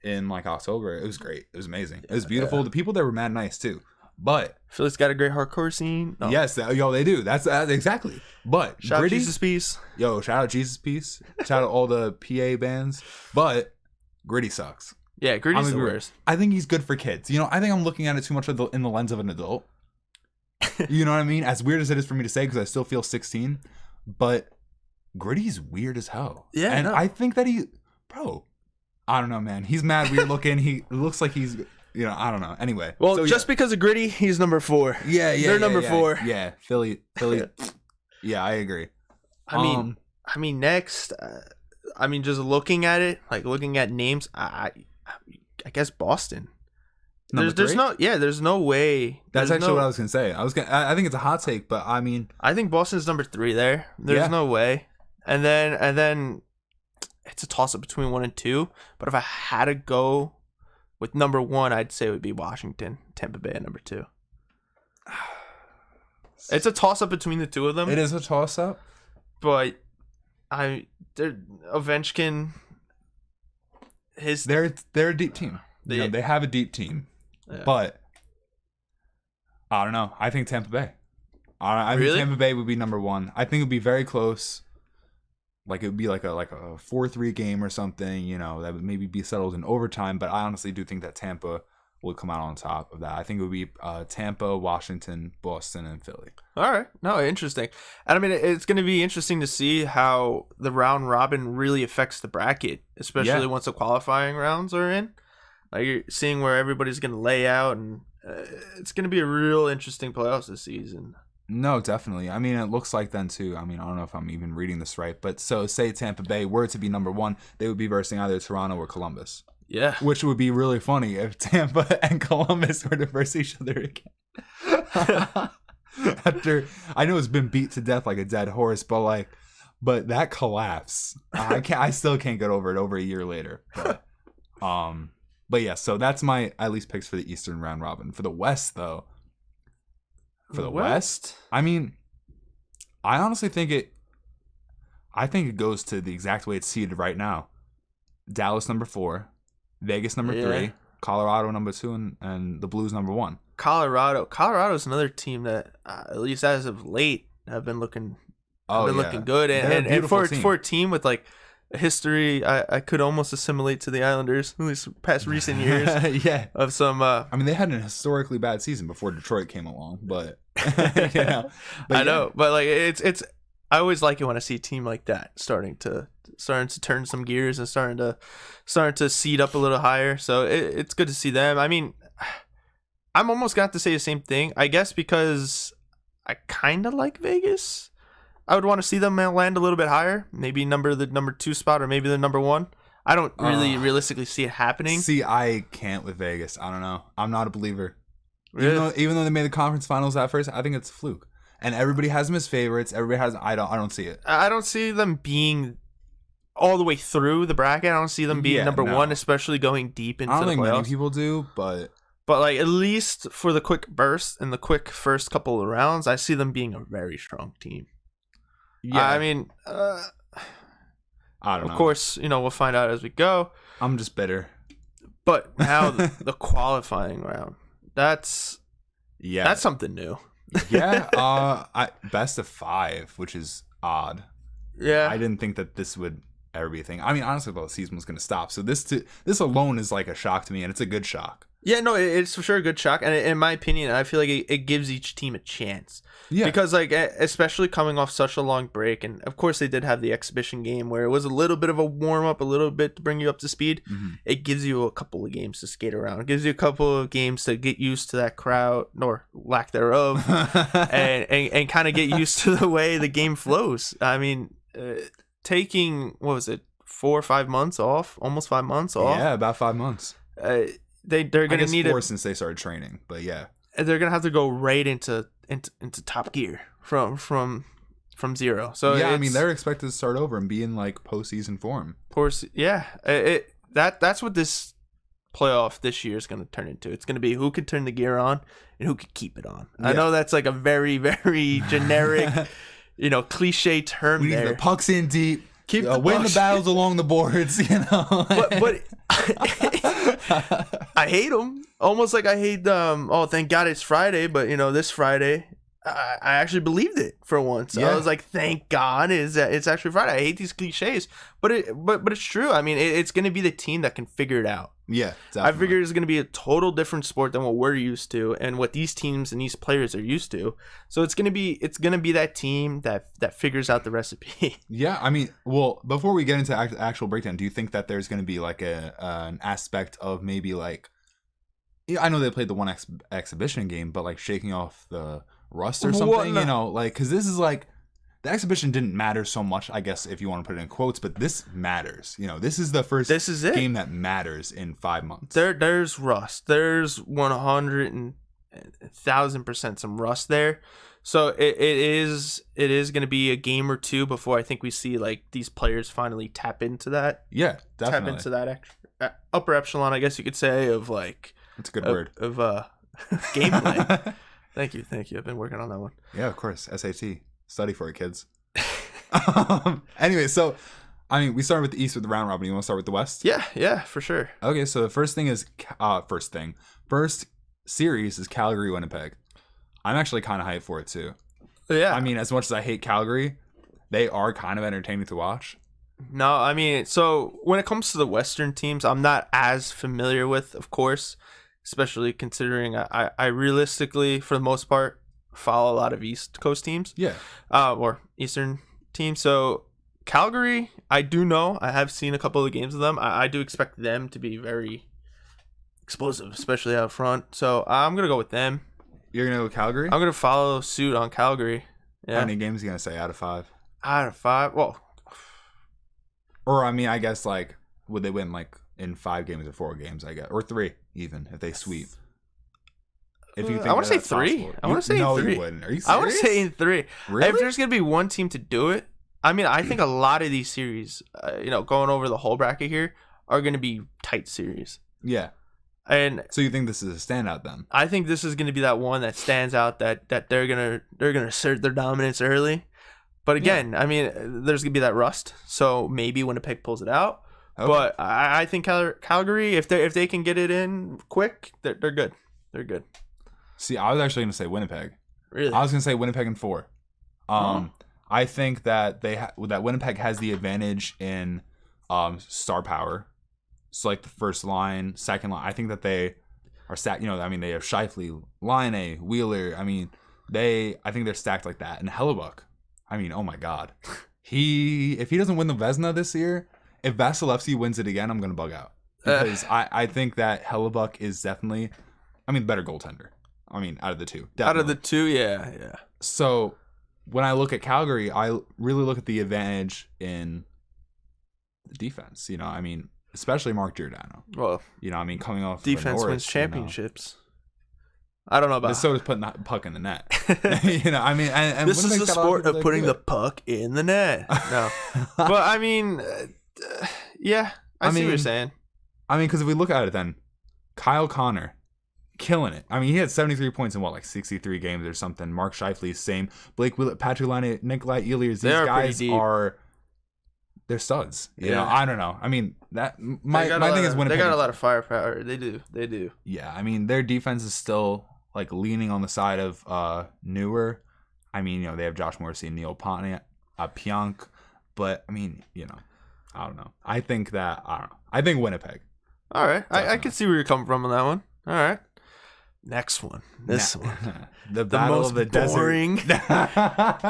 in like October, it was great. It was amazing. It was beautiful. The people there were mad nice too. But Philly's got a great hardcore scene. No. Yes, they do. That's exactly. But shout Gritty, out Jesus Peace. Yo, shout out Jesus Peace. Shout out all the PA bands. But Gritty sucks. Yeah, Gritty's the worst. I think he's good for kids. You know, I think I'm looking at it too much in the lens of an adult. You know what I mean? As weird as it is for me to say, because I still feel 16, but Gritty's weird as hell. Yeah, and I think that I don't know, man. He's mad weird looking. He looks like he's. I don't know. Anyway. Well, so, just because of Gritty, he's number 4. Yeah. They're number 4. Yeah, Philly. Yeah, I agree. I mean, next, just looking at it, like looking at names, I guess Boston. There's no way. That's actually what I was gonna say. I think it's a hot take, but I mean, I think Boston's number 3 there. There's no way. And then it's a toss up between 1 and 2. But if I had to go with number 1, I'd say it would be Washington, Tampa Bay at number 2. It's a toss-up between the two of them. It is a toss-up. But Ovechkin, they're a deep team. They have a deep team. Yeah. But I don't know. I think Tampa Bay. I think Tampa Bay would be number 1. I think it would be very close. Like it would be like a 4-3 game or something, that would maybe be settled in overtime. But I honestly do think that Tampa would come out on top of that. I think it would be Tampa, Washington, Boston, and Philly. All right. No, interesting. And I mean, it's going to be interesting to see how the round robin really affects the bracket, especially once the qualifying rounds are in. Like you're seeing where everybody's going to lay out, and it's going to be a real interesting playoffs this season. No, definitely. I mean, it looks like then too. I mean, I don't know if I'm even reading this right, but so say Tampa Bay were to be number 1, they would be versing either Toronto or Columbus. Yeah. Which would be really funny if Tampa and Columbus were to verse each other again. After, I know it's been beat to death like a dead horse, but that collapse, I still can't get over it over a year later. But yeah, so that's my at least picks for the Eastern round robin. For the West though, West, I mean, I honestly think it goes to the exact way it's seeded right now. Dallas number 4, Vegas number 3, Colorado number 2, and the Blues number 1. Colorado's another team that at least as of late have been looking good, and for a team with like a history, I could almost assimilate to the Islanders, at least past recent years. Of some. I mean, they had an historically bad season before Detroit came along, but I know, but like it's. I always like it when I see a team like that starting to turn some gears and starting to seed up a little higher. So it's good to see them. I mean, I'm almost got to say the same thing, I guess, because I kind of like Vegas. I would want to see them land a little bit higher, maybe the number 2 spot or maybe the number 1. I don't really realistically see it happening. See, I can't with Vegas. I don't know. I'm not a believer. Really? Even though they made the conference finals at first, I think it's a fluke. And everybody has them as favorites. Everybody has. I don't see it. I don't see them being all the way through the bracket. I don't see them being number 1, especially going deep into the playoffs. I don't think many people do, but like at least for the quick burst and the quick first couple of rounds, I see them being a very strong team. Yeah, I mean, I don't know. Of course, we'll find out as we go. I'm just bitter. But now the qualifying round, that's something new. Best of 5, which is odd. Yeah, I didn't think that this would ever be a thing. I mean, honestly, I thought the season was going to stop. So this alone is like a shock to me, and it's a good shock. Yeah, no, it's for sure a good shock, and in my opinion, I feel like it gives each team a chance. Yeah, because like especially coming off such a long break, and of course they did have the exhibition game where it was a little bit of a warm up, a little bit to bring you up to speed. Mm-hmm. It gives you a couple of games to skate around. It gives you a couple of games to get used to that crowd, or lack thereof, and kind of get used to the way the game flows. I mean, taking 4 or 5 months off, almost 5 months off. Yeah, about 5 months. They're going to need 4 since they started training, but yeah. they're gonna have to go right into top gear from zero. So yeah, I mean they're expected to start over and be in like postseason form. Of course, yeah. That's what this playoff this year is going to turn into. It's going to be who could turn the gear on and who could keep it on. Yeah. I know that's like a very, very generic, cliche term. We need there. The pucks in deep. Keep win the battles along the boards. But I hate them. Almost like I hate oh, thank God it's Friday. But this Friday, I actually believed it for once. Yeah. I was like, thank God it's actually Friday. I hate these cliches, but it's true. I mean, it's going to be the team that can figure it out. Yeah, definitely. I figure it's going to be a total different sport than what we're used to and what these teams and these players are used to. So it's going to be that team that figures out the recipe. Yeah, I mean, well, before we get into actual breakdown, do you think that there's going to be like an aspect of maybe like, I know they played the one exhibition game, but like shaking off the rust or something, because this is like, the exhibition didn't matter so much, I guess, if you want to put it in quotes, but this matters. This is the first game that matters in 5 months. There's rust. There's 100,000% some rust there. So it is going to be a game or two before I think we see like these players finally tap into that. Yeah, definitely. Tap into that upper echelon, I guess you could say, of like. That's a good word. Of gameplay. Thank you. I've been working on that one. Yeah, of course. SAT. Study for it, kids. Anyway, so, I mean, we started with the East with the round robin. You want to start with the West? Yeah, for sure. Okay, so the first thing is, first series is Calgary-Winnipeg. I'm actually kind of hyped for it, too. Yeah. I mean, as much as I hate Calgary, they are kind of entertaining to watch. No, I mean, so when it comes to the Western teams, I'm not as familiar with, of course, especially considering I realistically, for the most part, follow a lot of East Coast teams. Yeah. Or Eastern teams. So Calgary, I do know. I have seen a couple of games of them. I do expect them to be very explosive, especially out front. So I'm going to go with them. You're going to go with Calgary? I'm going to follow suit on Calgary. Yeah. How many games are you going to say out of 5? Out of 5? Well. Or, I mean, I guess, like, would they win, like, in 5 games or 4 games, I guess? Or 3, even, if they sweep. If you think I want to say 3. Possible. I want to say 3. No, you wouldn't. Are you serious? I want to say 3. Really? If there's going to be one team to do it, I mean, I think a lot of these series, going over the whole bracket here, are going to be tight series. Yeah. And so you think this is a standout then? I think this is going to be that one that stands out that they're going to assert their dominance early. But again, I mean, there's going to be that rust. So maybe Winnipeg pulls it out. Okay. But I think Calgary, if they can get it in quick, they're good. They're good. See, I was actually going to say Winnipeg. Really? I was going to say Winnipeg in 4. I think that that Winnipeg has the advantage in star power. So like the first line, second line. I think that they are stacked. I mean, they have Scheifele, Laine, Wheeler. I mean, I think they're stacked like that. And Hellebuck. I mean, oh my God, if he doesn't win the Vezina this year, if Vasilevsky wins it again, I'm going to bug out because I think that Hellebuck is definitely, better goaltender. I mean, out of the two. Definitely. Out of the two, yeah. So when I look at Calgary, I really look at the advantage in the defense. Especially Mark Giordano. Well, coming off defense Norris, wins championships. I don't know about so does putting the puck in the net. And this is the sport of putting the puck in the net. No, but yeah, I see what you're saying. Because if we look at it, then Kyle Connor. Killing it. He had 73 points in 63 games or something. Mark Scheifele, same. Blake Willett, Patrick Laine, Nikolai Ehlers. These guys they're studs. I don't know. My thing is Winnipeg. They got a lot of firepower. They do. Yeah, their defense is still like leaning on the side of newer. They have Josh Morrissey and Neil Pionk, but I don't know. I think Winnipeg. All right, I can see where you're coming from on that one. All right. Next one. This one. The Battle most of the boring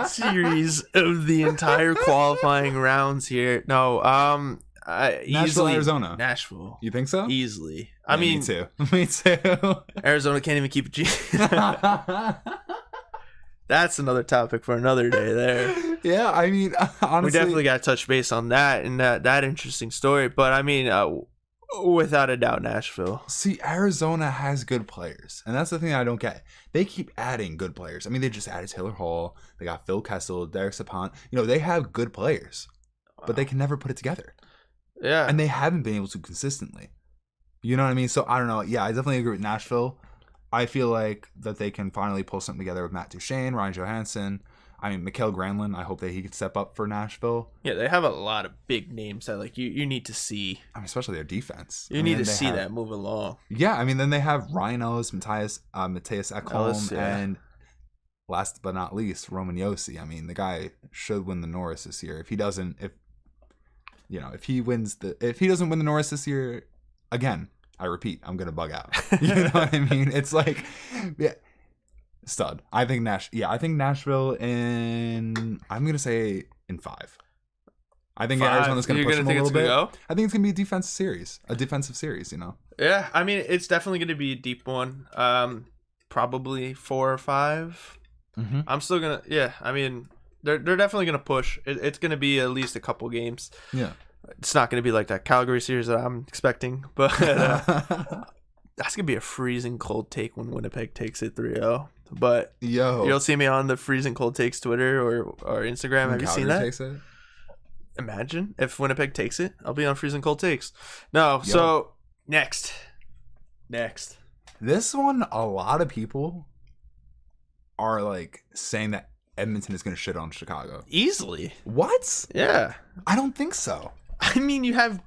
series of the entire qualifying rounds here. No, Nashville, Arizona. Nashville. You think so? Easily. Me too. Me too. Arizona can't even keep a G. That's another topic for another day there. Yeah, honestly. We definitely got to touch base on that and that interesting story. But Without a doubt, Nashville. See, Arizona has good players, and that's the thing I don't get. They keep adding good players. I mean, they just added Taylor Hall. They got Phil Kessel, Derek Sapont. You know, they have good players, but they can never put it together. Yeah. And they haven't been able to consistently. You know what I mean? So, I don't know. Yeah, I definitely agree with Nashville. I feel like that they can finally pull something together with Matt Duchene, Ryan Johansson. I mean, Mikael Granlund, I hope that he can step up for Nashville. Yeah, they have a lot of big names that like you need to see. I mean, especially their defense. You need to see that move along. Yeah, I mean, then they have Ryan Ellis, Matthias Ekholm, and last but not least, Roman Josi. I mean, the guy should win the Norris this year. If he doesn't win the Norris this year, again, I repeat, I'm gonna bug out. You know what I mean? It's like, yeah, stud. I think Nashville I'm gonna say in 5. I think Arizona's gonna push them a little bit. I think it's gonna be a defensive series. You know? Yeah, I mean, it's definitely gonna be a deep one. Probably 4 or 5. Mm-hmm. I'm still gonna. Yeah, I mean, they're definitely gonna push. It's gonna be at least a couple games. Yeah. It's not going to be like that Calgary series that I'm expecting, but that's going to be a freezing cold take when Winnipeg takes it 3-0. But you'll see me on the freezing cold takes Twitter or Instagram. Have you seen that? Takes it? Imagine if Winnipeg takes it, I'll be on freezing cold takes. No, so next. This one, a lot of people are like saying that Edmonton is going to shit on Chicago. Easily. What? Yeah. I don't think so. I mean, you have,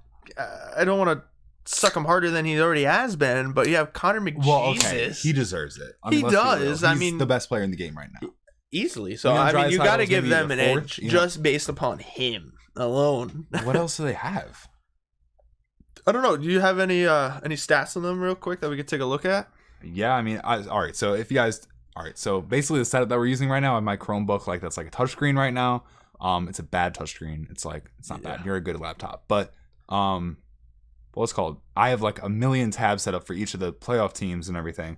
I don't want to suck him harder than he already has been, but you have Connor McJesus. Well, okay. He deserves it. I mean, he does. I mean, the best player in the game right now. Easily. So, I mean, you got to give them an edge just based upon him alone. What else do they have? I don't know. Do you have any stats on them real quick that we could take a look at? Yeah, I mean, all right. So if you guys, all right. So basically, the setup that we're using right now on my Chromebook, like that's like a touchscreen right now. It's a bad touchscreen. It's not bad. You're a good laptop, but what's it called? I have like a million tabs set up for each of the playoff teams and everything.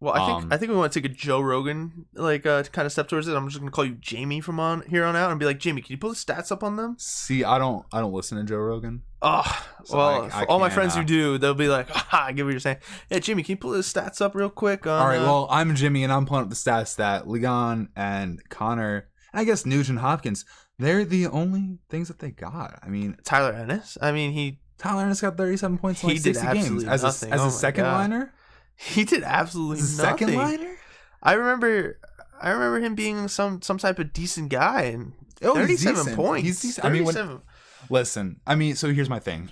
Well, I think we want to take a Joe Rogan kind of step towards it. I'm just gonna call you Jamie from on here on out and be like, Jamie, can you pull the stats up on them? See, I don't listen to Joe Rogan. Oh, so well, I all my friends who do, they'll be like, I get what you're saying. Yeah, Jimmy, can you pull the stats up real quick? All right, well, I'm Jimmy, and I'm pulling up the stats that Ligon and Connor, and I guess Nugent Hopkins, they're the only things that they got. I mean, Tyler Ennis. I mean, Tyler Ennis got 37 points in like 60 games as a second liner. He did absolutely nothing. Second liner. I remember him being some type of decent guy and 37 points. He's decent. I mean, listen. I mean, so here's my thing.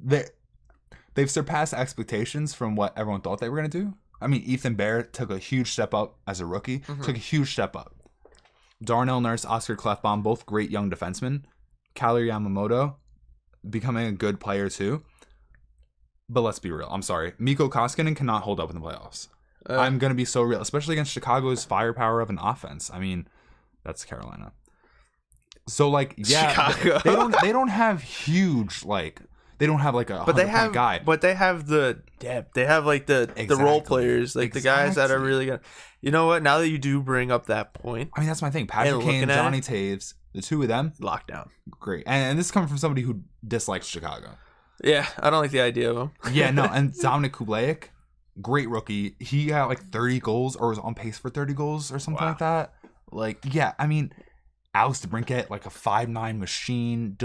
They've surpassed expectations from what everyone thought they were gonna do. I mean, Ethan Bear took a huge step up as a rookie. Mm-hmm. Took a huge step up. Darnell Nurse, Oscar Klefbom, both great young defensemen. Kailer Yamamoto becoming a good player too. But let's be real. I'm sorry. Mikko Koskinen cannot hold up in the playoffs. I'm going to be so real, especially against Chicago's firepower of an offense. I mean, that's Carolina. So like, yeah, they don't have huge they don't have like a guy. But they have the depth. They have like the role players, like the guys that are really good. You know what? Now that you do bring up that point, I mean that's my thing. Patrick Kane, Johnny Taves, the two of them, lockdown, great. And this is coming from somebody who dislikes Chicago. Yeah, I don't like the idea of him. Yeah, no, and Dominic Kublayek, great rookie. He got like 30 goals or was on pace for 30 goals or something like that. Like, yeah, I mean, Alex DeBrincat, like a 5'9" machine.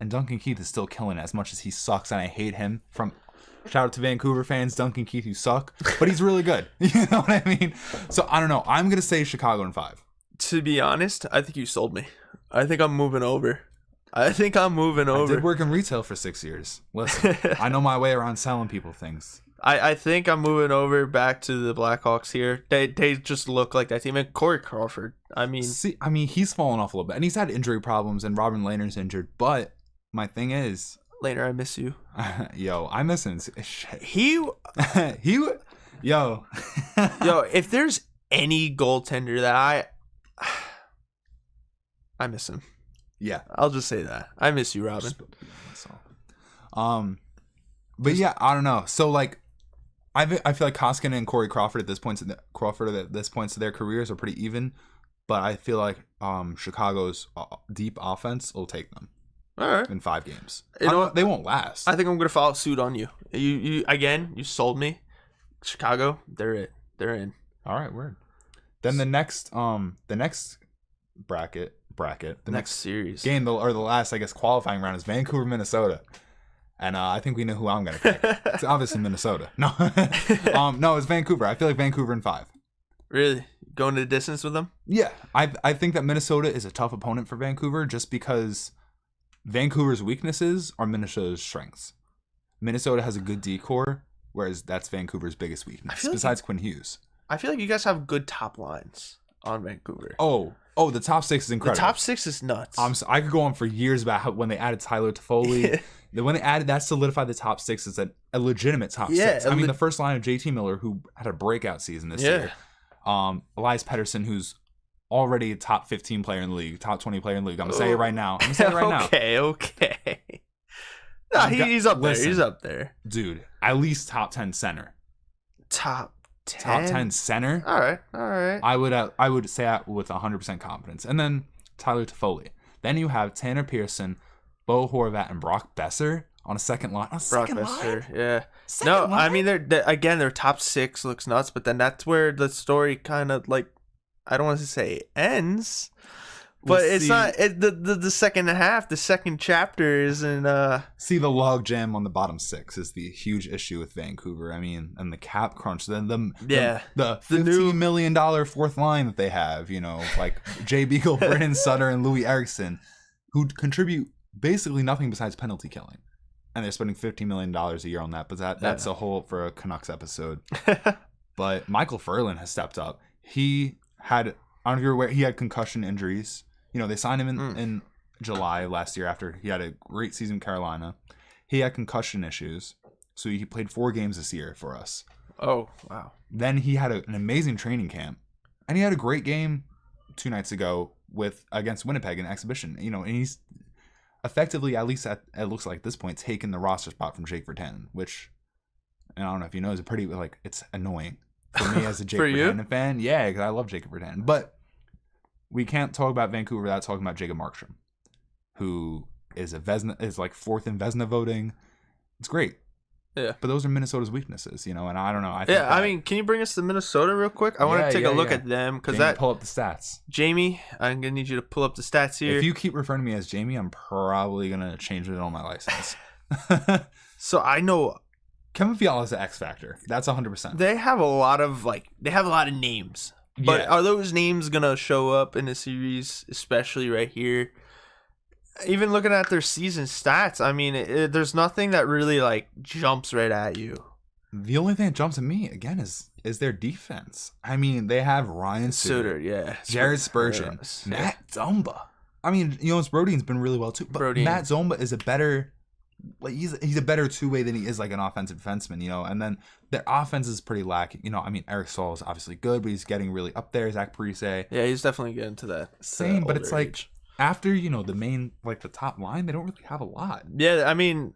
And Duncan Keith is still killing it as much as he sucks, and I hate him. Shout out to Vancouver fans, Duncan Keith, you suck, but he's really good. You know what I mean? So I don't know. I'm gonna say Chicago in 5. To be honest, I think you sold me. I think I'm moving over. I did work in retail for 6 years. Listen, I know my way around selling people things. I think I'm moving over back to the Blackhawks here. They just look like that team. And Corey Crawford, he's fallen off a little bit, and he's had injury problems, and Robin Lehner's injured. But my thing is, Lehner, I miss you. Yo, I miss him. Yo, if there's any goaltender that I miss him. Yeah, I'll just say that. I miss you, Robin. But yeah, I don't know. So like, I feel like Koskinen and Corey Crawford at this point of their careers are pretty even. But I feel like Chicago's deep offense will take them. All right. in 5 games. You know what? They won't last. I think I'm gonna follow suit on you. You sold me. Chicago, they're in. All right, word. Then the next bracket, the Next series game, the last, I guess, qualifying round is Vancouver, Minnesota. And I think we know who I'm going to pick. It's obviously Minnesota. No, no, it's Vancouver. I feel like Vancouver in 5. Really going to the distance with them? Yeah, I think that Minnesota is a tough opponent for Vancouver just because Vancouver's weaknesses are Minnesota's strengths. Minnesota has a good decor, whereas that's Vancouver's biggest weakness, besides Quinn Hughes. I feel like you guys have good top lines on Vancouver. Oh, the top 6 is incredible. The top 6 is nuts. I could go on for years about how when they added Tyler Toffoli, when they added that solidified the top 6 as a legitimate top 6. I mean, the first line of JT Miller, who had a breakout season this year. Elias Pettersson, who's already a top 15 player in the league, top 20 player in the league. I'm going to say it right now. Okay. No, he's up there. He's up there. Dude, at least top 10 center. Top 10? Top 10 center. All right. I would say that with 100% confidence. And then Tyler Toffoli. Then you have Tanner Pearson, Bo Horvat, and Brock Besser on a second line. Yeah. I mean, their top 6 looks nuts, but then that's where the story kind of, like, I don't want to say ends, but it's not the second half. The second chapter is in. See, the log jam on the bottom 6 is the huge issue with Vancouver. I mean, and the cap crunch. The $15 million fourth line that they have. You know, like Jay Beagle, Brennan Sutter, and Louis Eriksson, who contribute basically nothing besides penalty killing. And they're spending $15 million a year on that. But that's a whole for a Canucks episode. But Michael Ferland has stepped up. He had, I don't know if you're aware, he had concussion injuries. You know, they signed him in July last year after he had a great season in Carolina. He had concussion issues. So he played 4 games this year for us. Oh, wow. Then he had an amazing training camp. And he had a great game 2 nights ago against Winnipeg in exhibition. You know, and he's effectively, at least it looks like at this point, taken the roster spot from Jake Virtanen, which, and I don't know if you know, is a pretty, like, it's annoying for me as a Jake Virtanen fan. Yeah, because I love Jacob Virtanen. But we can't talk about Vancouver without talking about Jacob Markstrom, who is like 4th in Vezina voting. It's great. Yeah. But those are Minnesota's weaknesses, you know, and I don't know. I mean, can you bring us to Minnesota real quick? I want to take a look at them because pull up the stats. Jamie, I'm gonna need you to pull up the stats here. If you keep referring to me as Jamie, I'm probably gonna change it on my license. So I know Kevin Fiala is the X factor. That's 100%. They have a lot of names, but are those names gonna show up in the series, especially right here? Even looking at their season stats, I mean, there's nothing that really like jumps right at you. The only thing that jumps at me again is their defense. I mean, they have Ryan Suter, Jared Spurgeon, Matt Zomba. I mean, Jonas Brodin's been really well too, but Matt Zomba is a better, like he's a better 2-way than he is like an offensive defenseman, you know. And then their offense is pretty lacking, you know. I mean, Eric Staal is obviously good, but he's getting really up there. Zach Parise, yeah, he's definitely getting to that same, but it's like. After, you know, the main, like the top line, they don't really have a lot. Yeah, I mean,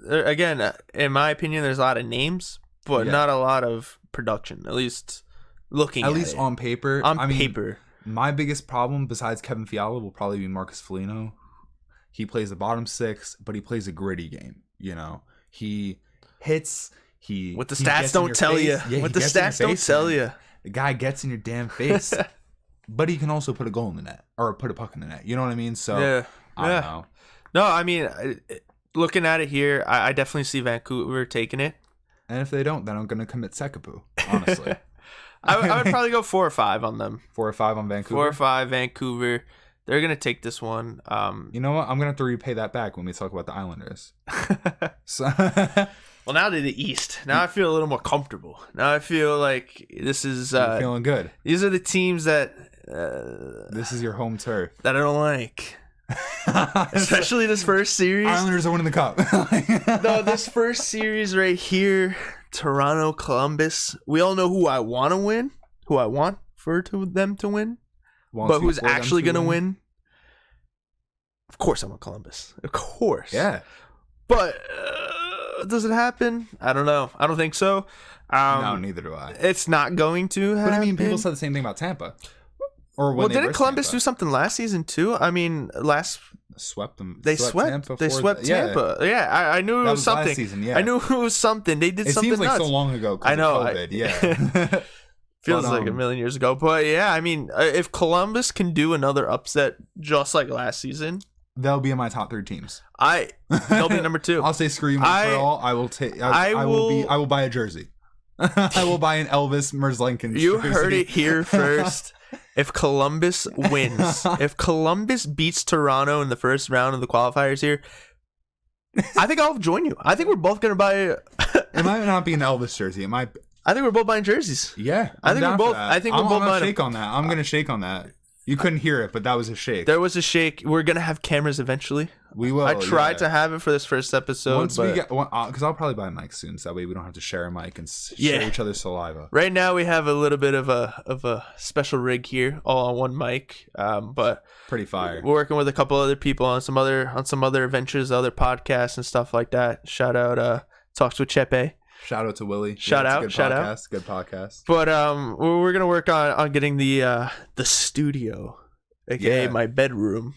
again, in my opinion, there's a lot of names, but not a lot of production, at least looking at it. On paper. On paper. My biggest problem, besides Kevin Fiala, will probably be Marcus Foligno. He plays the bottom 6, but he plays a gritty game, you know. He hits, What the stats don't tell you. What the stats don't tell you. The guy gets in your damn face. But he can also put a goal in the net or put a puck in the net. You know what I mean? So, I don't know. No, I mean, looking at it here, I definitely see Vancouver taking it. And if they don't, then I'm going to commit Sekapoo, honestly. I would probably go 4 or 5 on them. 4 or 5 on Vancouver? 4 or 5, Vancouver. They're going to take this one. You know what? I'm going to have to repay that back when we talk about the Islanders. Well, now to the East. Now I feel a little more comfortable. Now I feel like this is... You're feeling good. These are the teams that... this is your home turf. That I don't like. Especially this first series. Islanders are winning the cup. No, this first series right here, Toronto, Columbus. We all know who I want to win. Who I want them to win. But who's actually going to win? Of course I want Columbus. Of course. Yeah. But... does it happen? I don't know. I don't think so. No, neither do I. It's not going to happen. But I mean, people said the same thing about Tampa. Didn't Columbus do something last season too? I mean, swept them. They swept. They swept Tampa. Yeah, I knew it was something. Last season, yeah. I knew it was something. They did something. It seems like nuts. so long ago. I know. Of COVID. Yeah. Feels like a million years ago. But yeah, I mean, if Columbus can do another upset just like last season, they'll be in my top 3 teams. They'll be number 2. I'll say screw you, Montreal. I will take. I will buy a jersey. I will buy an Elvis Merzlikins jersey. You heard it here first. If Columbus wins, if Columbus beats Toronto in the first round of the qualifiers here, I think I'll join you. I think we're both gonna buy. It might not be an Elvis jersey. It might. I think we're both buying jerseys. Yeah, I think we're both. I think we're both buying. Shake on that. I'm gonna shake on that. You couldn't hear it, but that was a shake. There was a shake. We're gonna have cameras eventually. We will. I tried to have it for this first episode. Once we get, because I'll probably buy mics soon, so that way we don't have to share a mic and share each other's saliva. Right now we have a little bit of a special rig here, all on one mic. But pretty fire. We're working with a couple other people on some other ventures, other podcasts and stuff like that. Shout out, Talks with Chepe. Shout out to Willie. Shout out. Good podcast. But we're gonna work on getting the studio, aka my bedroom,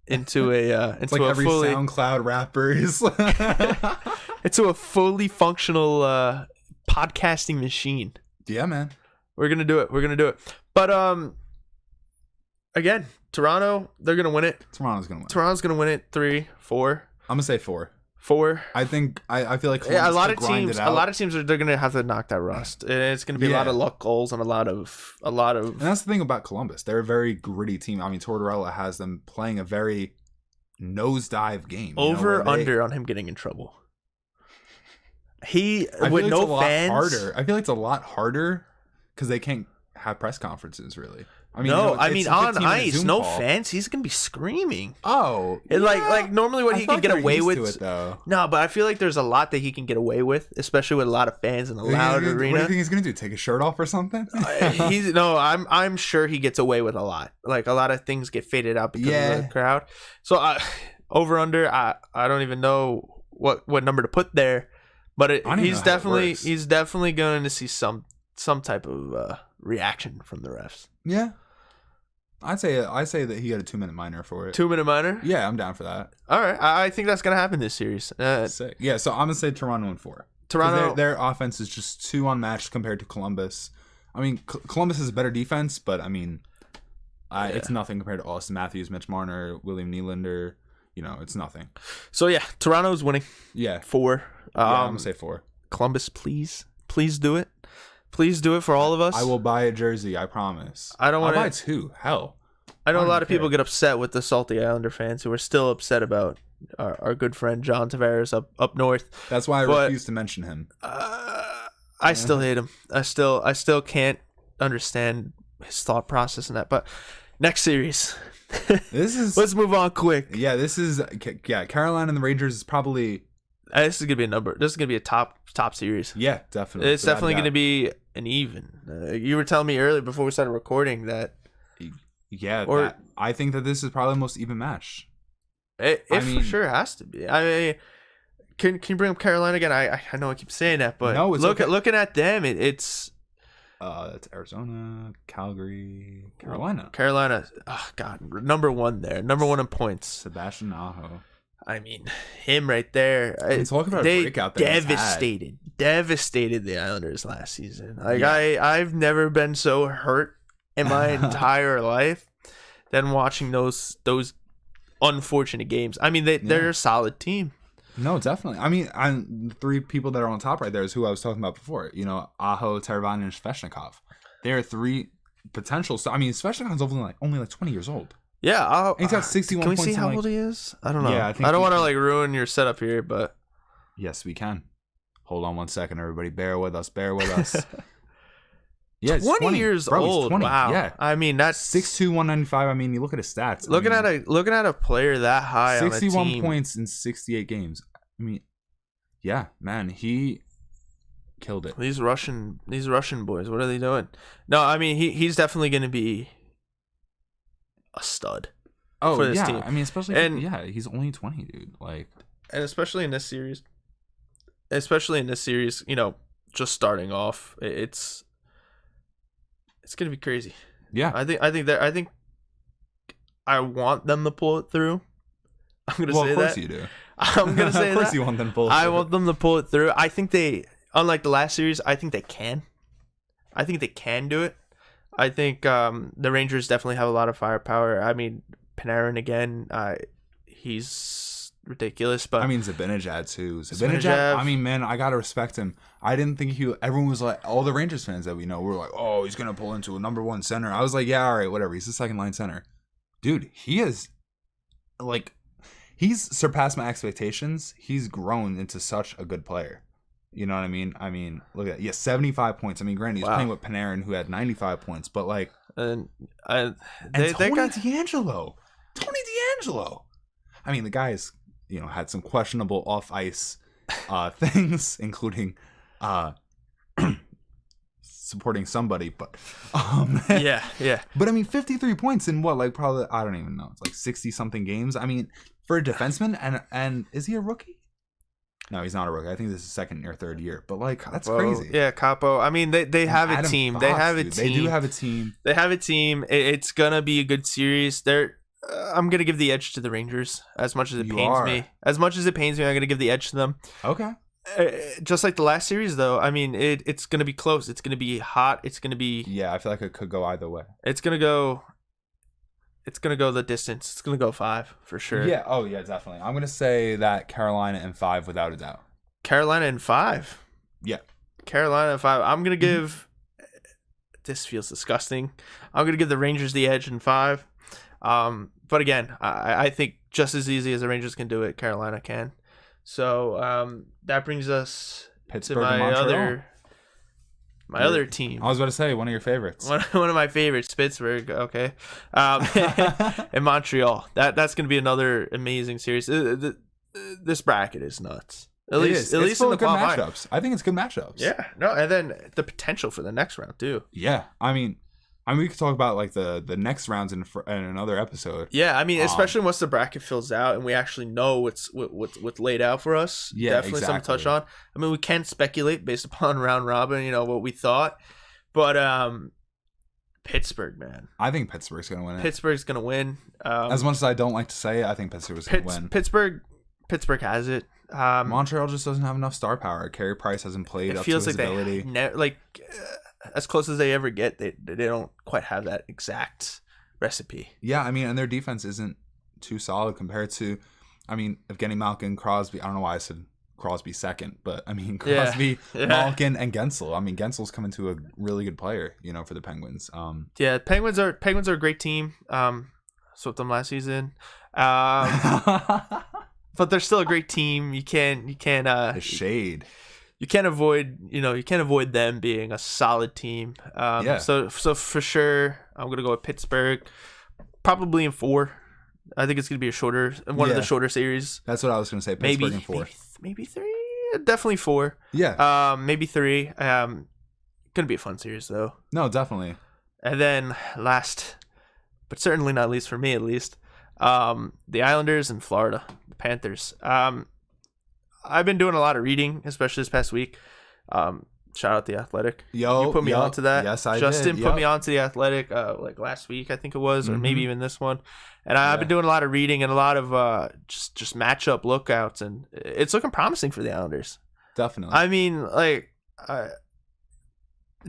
into a it's like every SoundCloud rapper is into a fully functional podcasting machine. Yeah, man. We're gonna do it. But again, Toronto, they're gonna win it. Toronto's gonna win it 3-4. I'm gonna say 4. 4. I think I feel like a lot of teams they're gonna have to knock that rust. And it's gonna be a lot of luck goals and a lot of. And that's the thing about Columbus. They're a very gritty team. I mean, Tortorella has them playing a very nosedive game. Under on him getting in trouble. With no fans. Harder. I feel like it's a lot harder because they can't have press conferences really. I mean, on ice, no fans. He's gonna be screaming. Oh, like normally what he can get away with. It, though. No, but I feel like there's a lot that he can get away with, especially with a lot of fans in a loud arena. What do you think he's gonna do? Take his shirt off or something? I'm sure he gets away with a lot. Like a lot of things get faded out because of the crowd. So over under, I don't even know what number to put there, but he's definitely going to see some type of reaction from the refs. Yeah. I say that he got a 2-minute minor for it. 2-minute minor? Yeah, I'm down for that. All right, I think that's gonna happen this series. Sick. Yeah, so I'm gonna say Toronto in 4. Toronto, their offense is just too unmatched compared to Columbus. I mean, Columbus has a better defense, but I mean, it's nothing compared to Austin Matthews, Mitch Marner, William Nylander. It's nothing. So yeah, Toronto's winning. Yeah, 4. I'm gonna say 4. Columbus, please do it. Please do it for all of us. I will buy a jersey. I promise. I'll buy 2. Hell. I know a lot of people get upset with the salty Islander fans who are still upset about our good friend John Tavares up north. That's why I refuse to mention him. I still hate him. I still can't understand his thought process in that. But next series. Let's move on quick. Yeah, Carolina and the Rangers is probably. This is gonna be a top series. Yeah, definitely. It's definitely gonna be an even. You were telling me earlier before we started recording that. Yeah, I think that this is probably the most even match. It for sure has to be. I mean, can you bring up Carolina again? I know I keep saying that, but looking at them, it's Arizona, Calgary, Carolina. Oh God, number 1 there, number 1 in points. Sebastian Aho. I mean, him right there. Talk about a breakout. Devastated the Islanders last season. I've never been so hurt in my entire life than watching those unfortunate games. I mean, they're a solid team. No, definitely. I mean, the 3 people that are on top right there is who I was talking about before. Aho, Teravainen, and Svechnikov. They are 3 potential. I mean, Svechnikov's only like 20 years old. Yeah, he's got 61 points. Can we see how old he is? I don't know. Yeah, I don't want to ruin your setup here, but yes, we can. Hold on one second, everybody. Bear with us. Yeah, 20 years old. 20. Wow. Yeah. I mean, that's 6'2", 195. I mean, you look at his stats. Looking at a player that high 61 on a team. points in 68 games. I mean, yeah, man, he killed it. These Russian boys, what are they doing? No, I mean, he's definitely going to be a stud for this team. I mean, especially he's only 20, dude. And especially in this series, just starting off, it's gonna be crazy. Yeah, I think I want them to pull it through. I'm gonna say that. Of course you do. I'm gonna say of course that. you want them to pull it I through. want them to pull it through. I think they, unlike the last series, I think they can. I think they can do it. I think the Rangers definitely have a lot of firepower. I mean, Panarin again, he's ridiculous. But I mean, Zibanejad too. Zibanejad, I mean, man, I gotta respect him. I didn't think he. Everyone was like, all the Rangers fans that we know were like, oh, he's gonna pull into a number one center. I was like, yeah, all right, whatever. He's the second line center, dude. He is like, he's surpassed my expectations. He's grown into such a good player. You know what I mean? I mean, look at that. Yeah, 75 points. I mean, granted, he's playing with Panarin, who had 95 points, but like, and Tony DeAngelo. Tony DeAngelo. I mean, the guy's, had some questionable off ice things, including supporting somebody, but yeah. But I mean, 53 points in what, like, probably, I don't even know. It's like 60 something games. I mean, for a defenseman, and is he a rookie? No, he's not a rookie. I think this is second or third year. But like, that's crazy. Yeah, Capo. I mean, they have a team. They have a team. They do have a team. They have a team. It's gonna be a good series. I'm gonna give the edge to the Rangers as much as it pains me. As much as it pains me, I'm gonna give the edge to them. Okay. Just like the last series, though. I mean, it's gonna be close. It's gonna be hot. It's gonna be. Yeah, I feel like it could go either way. It's gonna go the distance. It's gonna go 5 for sure. Yeah. Oh yeah, definitely. I'm gonna say that Carolina in 5 without a doubt. Carolina in 5. Yeah. Carolina in 5. I'm gonna give. This feels disgusting. I'm gonna give the Rangers the edge in 5. But again, I think just as easy as the Rangers can do it, Carolina can. So that brings us Pittsburgh to my and Montreal. other team. I was about to say one of your favorites. One of my favorites, Pittsburgh. Okay, and Montreal. That's going to be another amazing series. This bracket is nuts. At least in the good qualifying. matchups. I think it's good matchups. Yeah, no, and then the potential for the next round too. Yeah, I mean, we could talk about like the next rounds in another episode. Yeah, I mean, especially once the bracket fills out and we actually know what's laid out for us. Yeah, definitely something to touch on. I mean, we can speculate based upon round robin, what we thought, but Pittsburgh, man. I think Pittsburgh's gonna win it. Pittsburgh's gonna win. As much as I don't like to say it, I think Pittsburgh's gonna win. Pittsburgh has it. Montreal just doesn't have enough star power. Carey Price hasn't played up to his ability. As close as they ever get, they don't quite have that exact recipe. Yeah, I mean, and their defense isn't too solid compared to, I mean, Evgeny Malkin, Crosby. I don't know why I said Crosby second, but I mean, Crosby, Malkin, and Gensel. I mean, Gensel's coming to a really good player, for the Penguins. Yeah, Penguins are a great team. Swept them last season. But they're still a great team. You can't the shade. You can't avoid them being a solid team. So for sure, I'm gonna go with Pittsburgh, probably in 4. I think it's gonna be one of the shorter series. That's what I was gonna say. Pittsburgh in 4, maybe 3, definitely 4. Yeah. Maybe 3. Gonna be a fun series though. No, definitely. And then last, but certainly not least for me at least, the Islanders and Florida, the Panthers. I've been doing a lot of reading, especially this past week. Shout out The Athletic. You put me onto that. Yes, I Justin did. put me onto The Athletic like last week, I think it was, or maybe even this one. And I've been doing a lot of reading and a lot of just matchup lookouts, and it's looking promising for the Islanders. Definitely. I mean,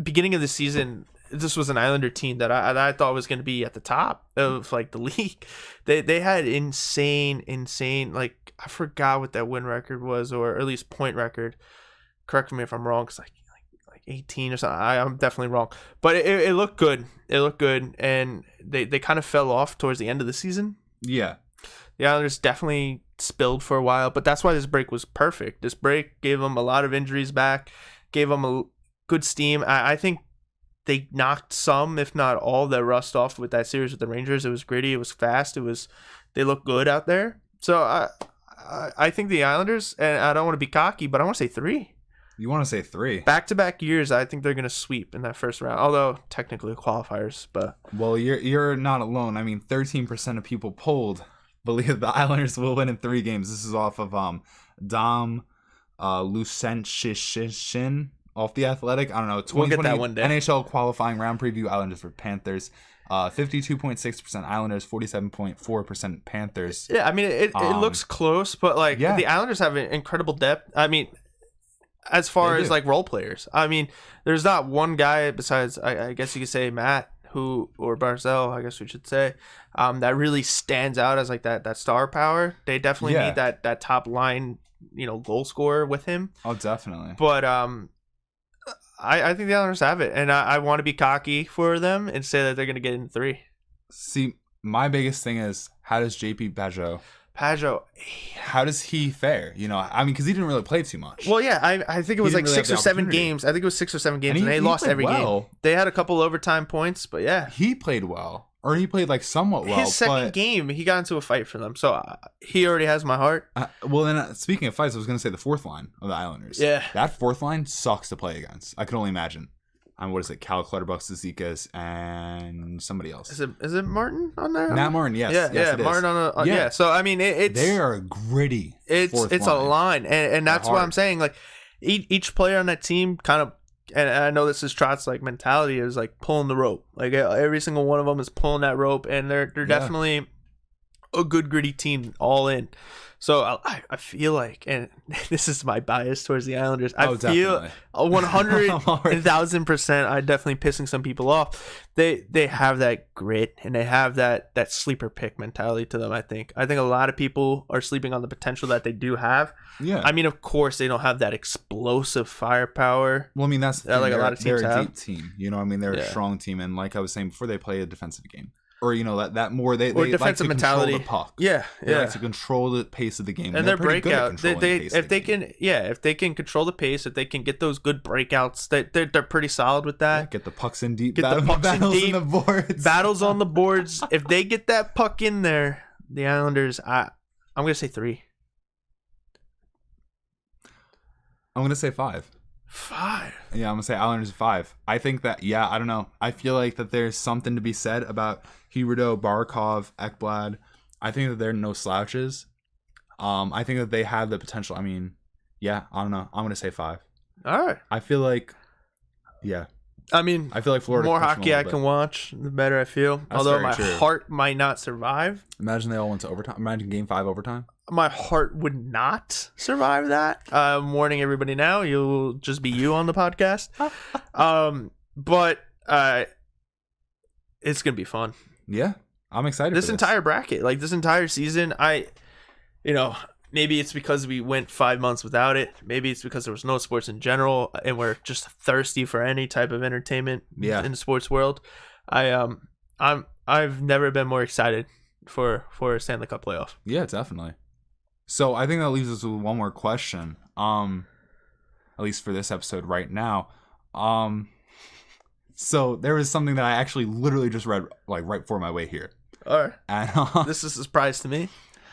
beginning of the season, this was an Islander team that I thought was going to be at the top of like the league. They had insane. Like, I forgot what that win record was, or at least point record. Correct me if I'm wrong, because like 18 or something. I'm definitely wrong, but it looked good. It looked good, and they kind of fell off towards the end of the season. Yeah, the Islanders definitely spilled for a while, but that's why this break was perfect. This break gave them a lot of injuries back, gave them a good steam. I think they knocked some, if not all, the rust off with that series with the Rangers. It was gritty. It was fast. They looked good out there. So I think the Islanders, and I don't want to be cocky, but I want to say 3. You want to say 3? Back-to-back years, I think they're going to sweep in that first round. Although technically qualifiers, but well, you're not alone. I mean, 13% of people polled believe the Islanders will win in 3 games. This is off of Dom Lucentishin off The Athletic. I don't know. We'll get that one day. NHL qualifying round preview. Islanders for Panthers. 52.6% Islanders, 47.4% Panthers. Yeah, I mean, it looks close, but like the Islanders have an incredible depth. I mean, as far as like role players, I mean, there's not one guy besides I guess you could say Matt or Barzell, I guess we should say, that really stands out as like that star power. They definitely need that top line, goal scorer with him. Oh, definitely. But I think the Islanders have it, and I want to be cocky for them and say that they're going to get in 3. See, my biggest thing is, how does JP Pageau, how does he fare? I mean, because he didn't really play too much. Well, yeah, I think it was like 6 or 7 games. I think it was 6 or 7 games, and they lost every game. They had a couple overtime points, but yeah. He played well. Or he played like somewhat well. His second game, he got into a fight for them. So he already has my heart. Well, then speaking of fights, I was going to say the fourth line of the Islanders. Yeah. That fourth line sucks to play against. I can only imagine. What is it? Cal Clutterbuck, Zizekas, and somebody else. Is it Martin on there? Matt Martin, yes. Yeah, yes, Martin on yeah. So, I mean, it's... They are gritty. It's a line. And that's what I'm saying. Like, each player on that team kind of... And I know this is Trott's like mentality is like pulling the rope. Like every single one of them is pulling that rope, and they're definitely a good gritty team all in. So I feel like, and this is my bias towards the Islanders. I feel 100,000%. I'm definitely pissing some people off. They have that grit, and they have that sleeper pick mentality to them. I think a lot of people are sleeping on the potential that they do have. Yeah. I mean, of course, they don't have that explosive firepower. Well, I mean, that's like a lot of teams they're have. A deep team. I mean, they're a strong team, and like I was saying before, they play a defensive game. Or that more they defensive like to mentality. Control the puck. Yeah, They like to control the pace of the game, and their breakout. If they can control the pace, if they can get those good breakouts, they're pretty solid with that. Yeah, get the pucks in deep. Battles on the boards. Battles on the boards. If they get that puck in there, the Islanders. I'm gonna say 3. I'm gonna say 5. 5. Yeah, I'm gonna say Islanders 5. I think that. Yeah, I don't know. I feel like that there's something to be said about Huberdeau, Barkov, Ekblad. I think that they're no slouches. I think that they have the potential. I mean, yeah, I don't know. I'm gonna say 5. All right. I feel like, yeah. I mean, I feel like Florida. The more hockey I can watch, the better I feel. That's although my heart might not survive. Imagine they all went to overtime. Imagine Game 5 overtime. My heart would not survive that. I'm warning everybody now. You'll just be you on the podcast. But it's gonna be fun. Yeah, I'm excited. This entire bracket, like this entire season, maybe it's because we went 5 months without it. Maybe it's because there was no sports in general, and we're just thirsty for any type of entertainment in the sports world. I've never been more excited for a Stanley Cup playoff. Yeah, definitely. So I think that leaves us with one more question. At least for this episode right now. So there was something that I actually literally just read like right before my way here. All right. And, this is a surprise to me.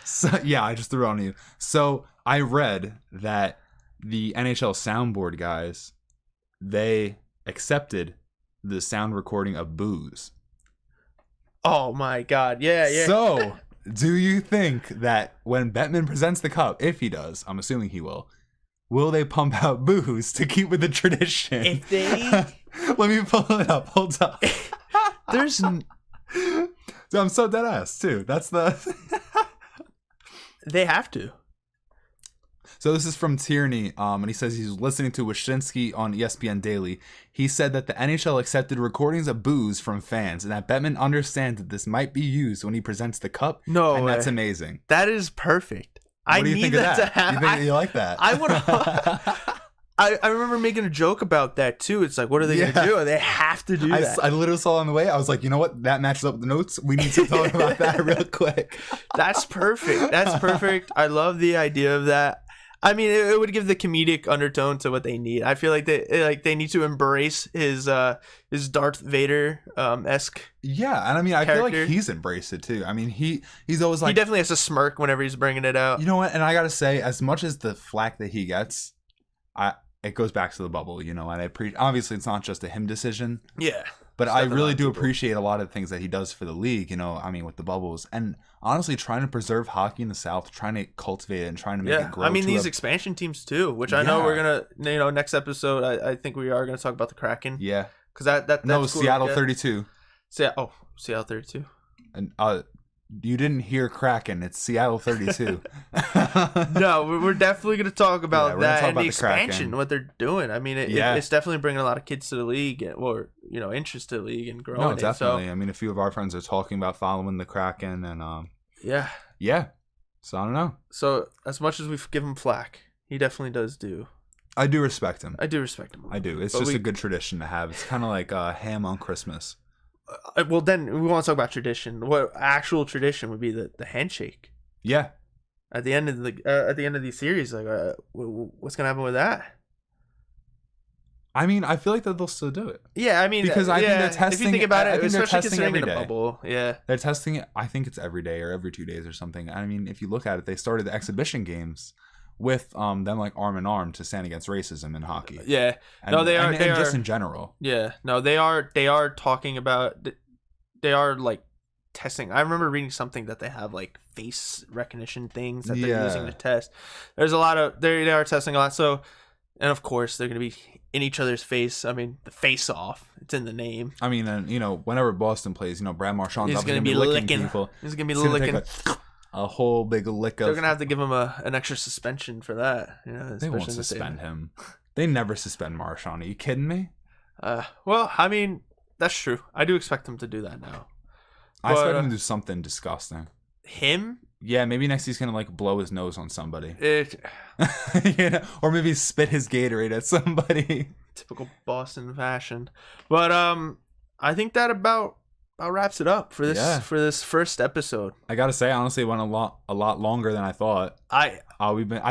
So yeah, I just threw it on you. So I read that the NHL soundboard guys, they accepted the sound recording of boos. Oh my God. Yeah. So do you think that when Bettman presents the cup, if he does, I'm assuming he will they pump out boos to keep with the tradition? If they... Let me pull it up. Hold on. There's... So I'm so dead ass, too. That's the... They have to. So this is from Tierney, and he says he's listening to Wyshynski on ESPN Daily. He said that the NHL accepted recordings of boos from fans, and that Bettman understands that this might be used when he presents the cup. No and way. That's amazing. That is perfect. What do you think of that? To happen. You like that? I want to. I remember making a joke about that too. It's like, what are they going to do? They have to do that. I literally saw on the way. I was like, you know what? That matches up with the notes. We need to talk about that real quick. That's perfect. That's perfect. I love the idea of that. I mean, it would give the comedic undertone to what they need. I feel like they need to embrace his Darth Vader esque. Yeah, and I mean, I feel like he's embraced it too. I mean, he's always like, he definitely has a smirk whenever he's bringing it out. You know what? And I gotta say, as much as the flack that he gets, it goes back to the bubble, and I obviously it's not just a him decision. Yeah. But I really do appreciate a lot of things that he does for the league, I mean, with the bubbles. And honestly, trying to preserve hocky in the South, trying to cultivate it and trying to make it grow. I mean, these expansion teams too, which I know we're going to, next episode, I think we are going to talk about the Kraken. Yeah. Because that's no, cool. Seattle 32. Seattle 32. And you didn't hear Kraken. It's Seattle 32. No, we're definitely going to talk about we're gonna that talk and about the the Kraken. expansion, what they're doing. I mean, it's definitely bringing a lot of kids to the league, or interest to the league and growing. No, definitely. So, I mean, a few of our friends are talking about following the Kraken, and yeah. So I don't know. So as much as we've given him flack, he definitely does do. I do respect him. I do respect him. I do. It's just a good tradition to have. It's kind of like ham on Christmas. Well, then we want to talk about tradition. What actual tradition would be the handshake? Yeah. At the end of the series, like, what's gonna happen with that? I mean, I feel like that they'll still do it. Yeah, I mean, because I think they're testing. If you think about it, especially considering every in a day. bubble, yeah, they're testing it. I think it's every day or every 2 days or something. I mean, if you look at it, they started the exhibition games with them like arm in arm to stand against racism in hockey. Yeah, and, no, they are. And just in general. Yeah, no, they are talking about. They are like testing. I remember reading something that they have like face recognition things that they're using to test. There's a lot of they are testing a lot. So, and of course they're gonna be in each other's face. I mean, the face off. It's in the name. I mean, and whenever Boston plays, Brad Marchand's He's gonna be licking people. He's gonna be licking a whole big lick of. They're gonna have to give him an extra suspension for that. They won't suspend him. They never suspend Marchand. Are you kidding me? Well, I mean, that's true. I do expect him to do that now. I expect him to do something disgusting. Him? Yeah, maybe next he's gonna blow his nose on somebody. Or maybe spit his Gatorade at somebody. Typical Boston fashion. But I think that about wraps it up for this first episode. I gotta say, honestly, it went a lot longer than I thought. I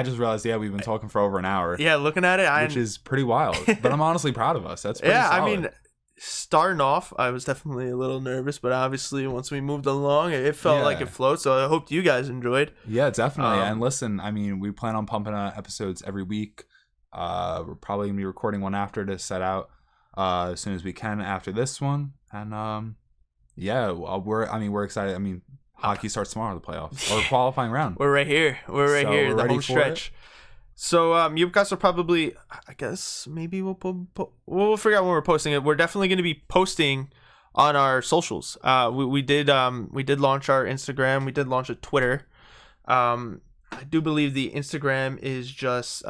just realized we've been talking for over an hour. Yeah, looking at it, which is pretty wild. But I'm honestly proud of us. That's pretty solid. I mean, starting off, I was definitely a little nervous, but obviously once we moved along, it felt like it flowed. So I hope you guys enjoyed. Yeah, definitely. And listen, I mean, we plan on pumping out episodes every week. We're probably gonna be recording one after to set out as soon as we can after this one. And we're excited. I mean, hockey starts tomorrow, the playoffs or qualifying round. We're right here. We're right here. The home stretch. So you guys will probably, I guess, maybe we'll figure out when we're posting it. We're definitely going to be posting on our socials. We did launch our Instagram. We did launch a Twitter. I do believe the Instagram is just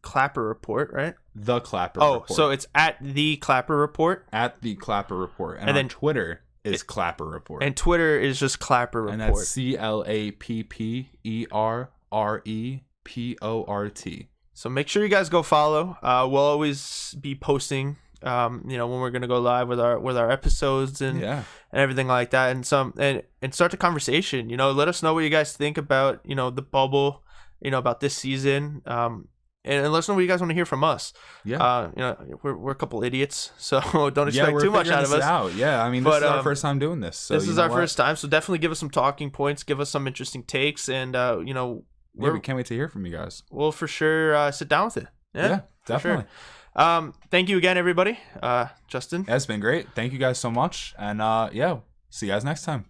Clapper Report, right? The Clapper Report. Oh, so it's at the Clapper Report. At the Clapper Report, and then Twitter is Clapper Report, and Twitter is just Clapper Report, and that's CLAPPEREPORT. So make sure you guys go follow. We'll always be posting, when we're gonna go live with our episodes and everything like that, and start the conversation. Let us know what you guys think about the bubble, about this season. And let us know what you guys want to hear from us. Yeah. We're a couple idiots, so don't expect too much out of us. Yeah, I mean, this is our first time doing this. So this is our first time, so definitely give us some talking points, give us some interesting takes, and we can't wait to hear from you guys. We'll for sure sit down with it. Yeah, definitely. Sure. Thank you again, everybody. Justin. It's been great. Thank you guys so much, and see you guys next time.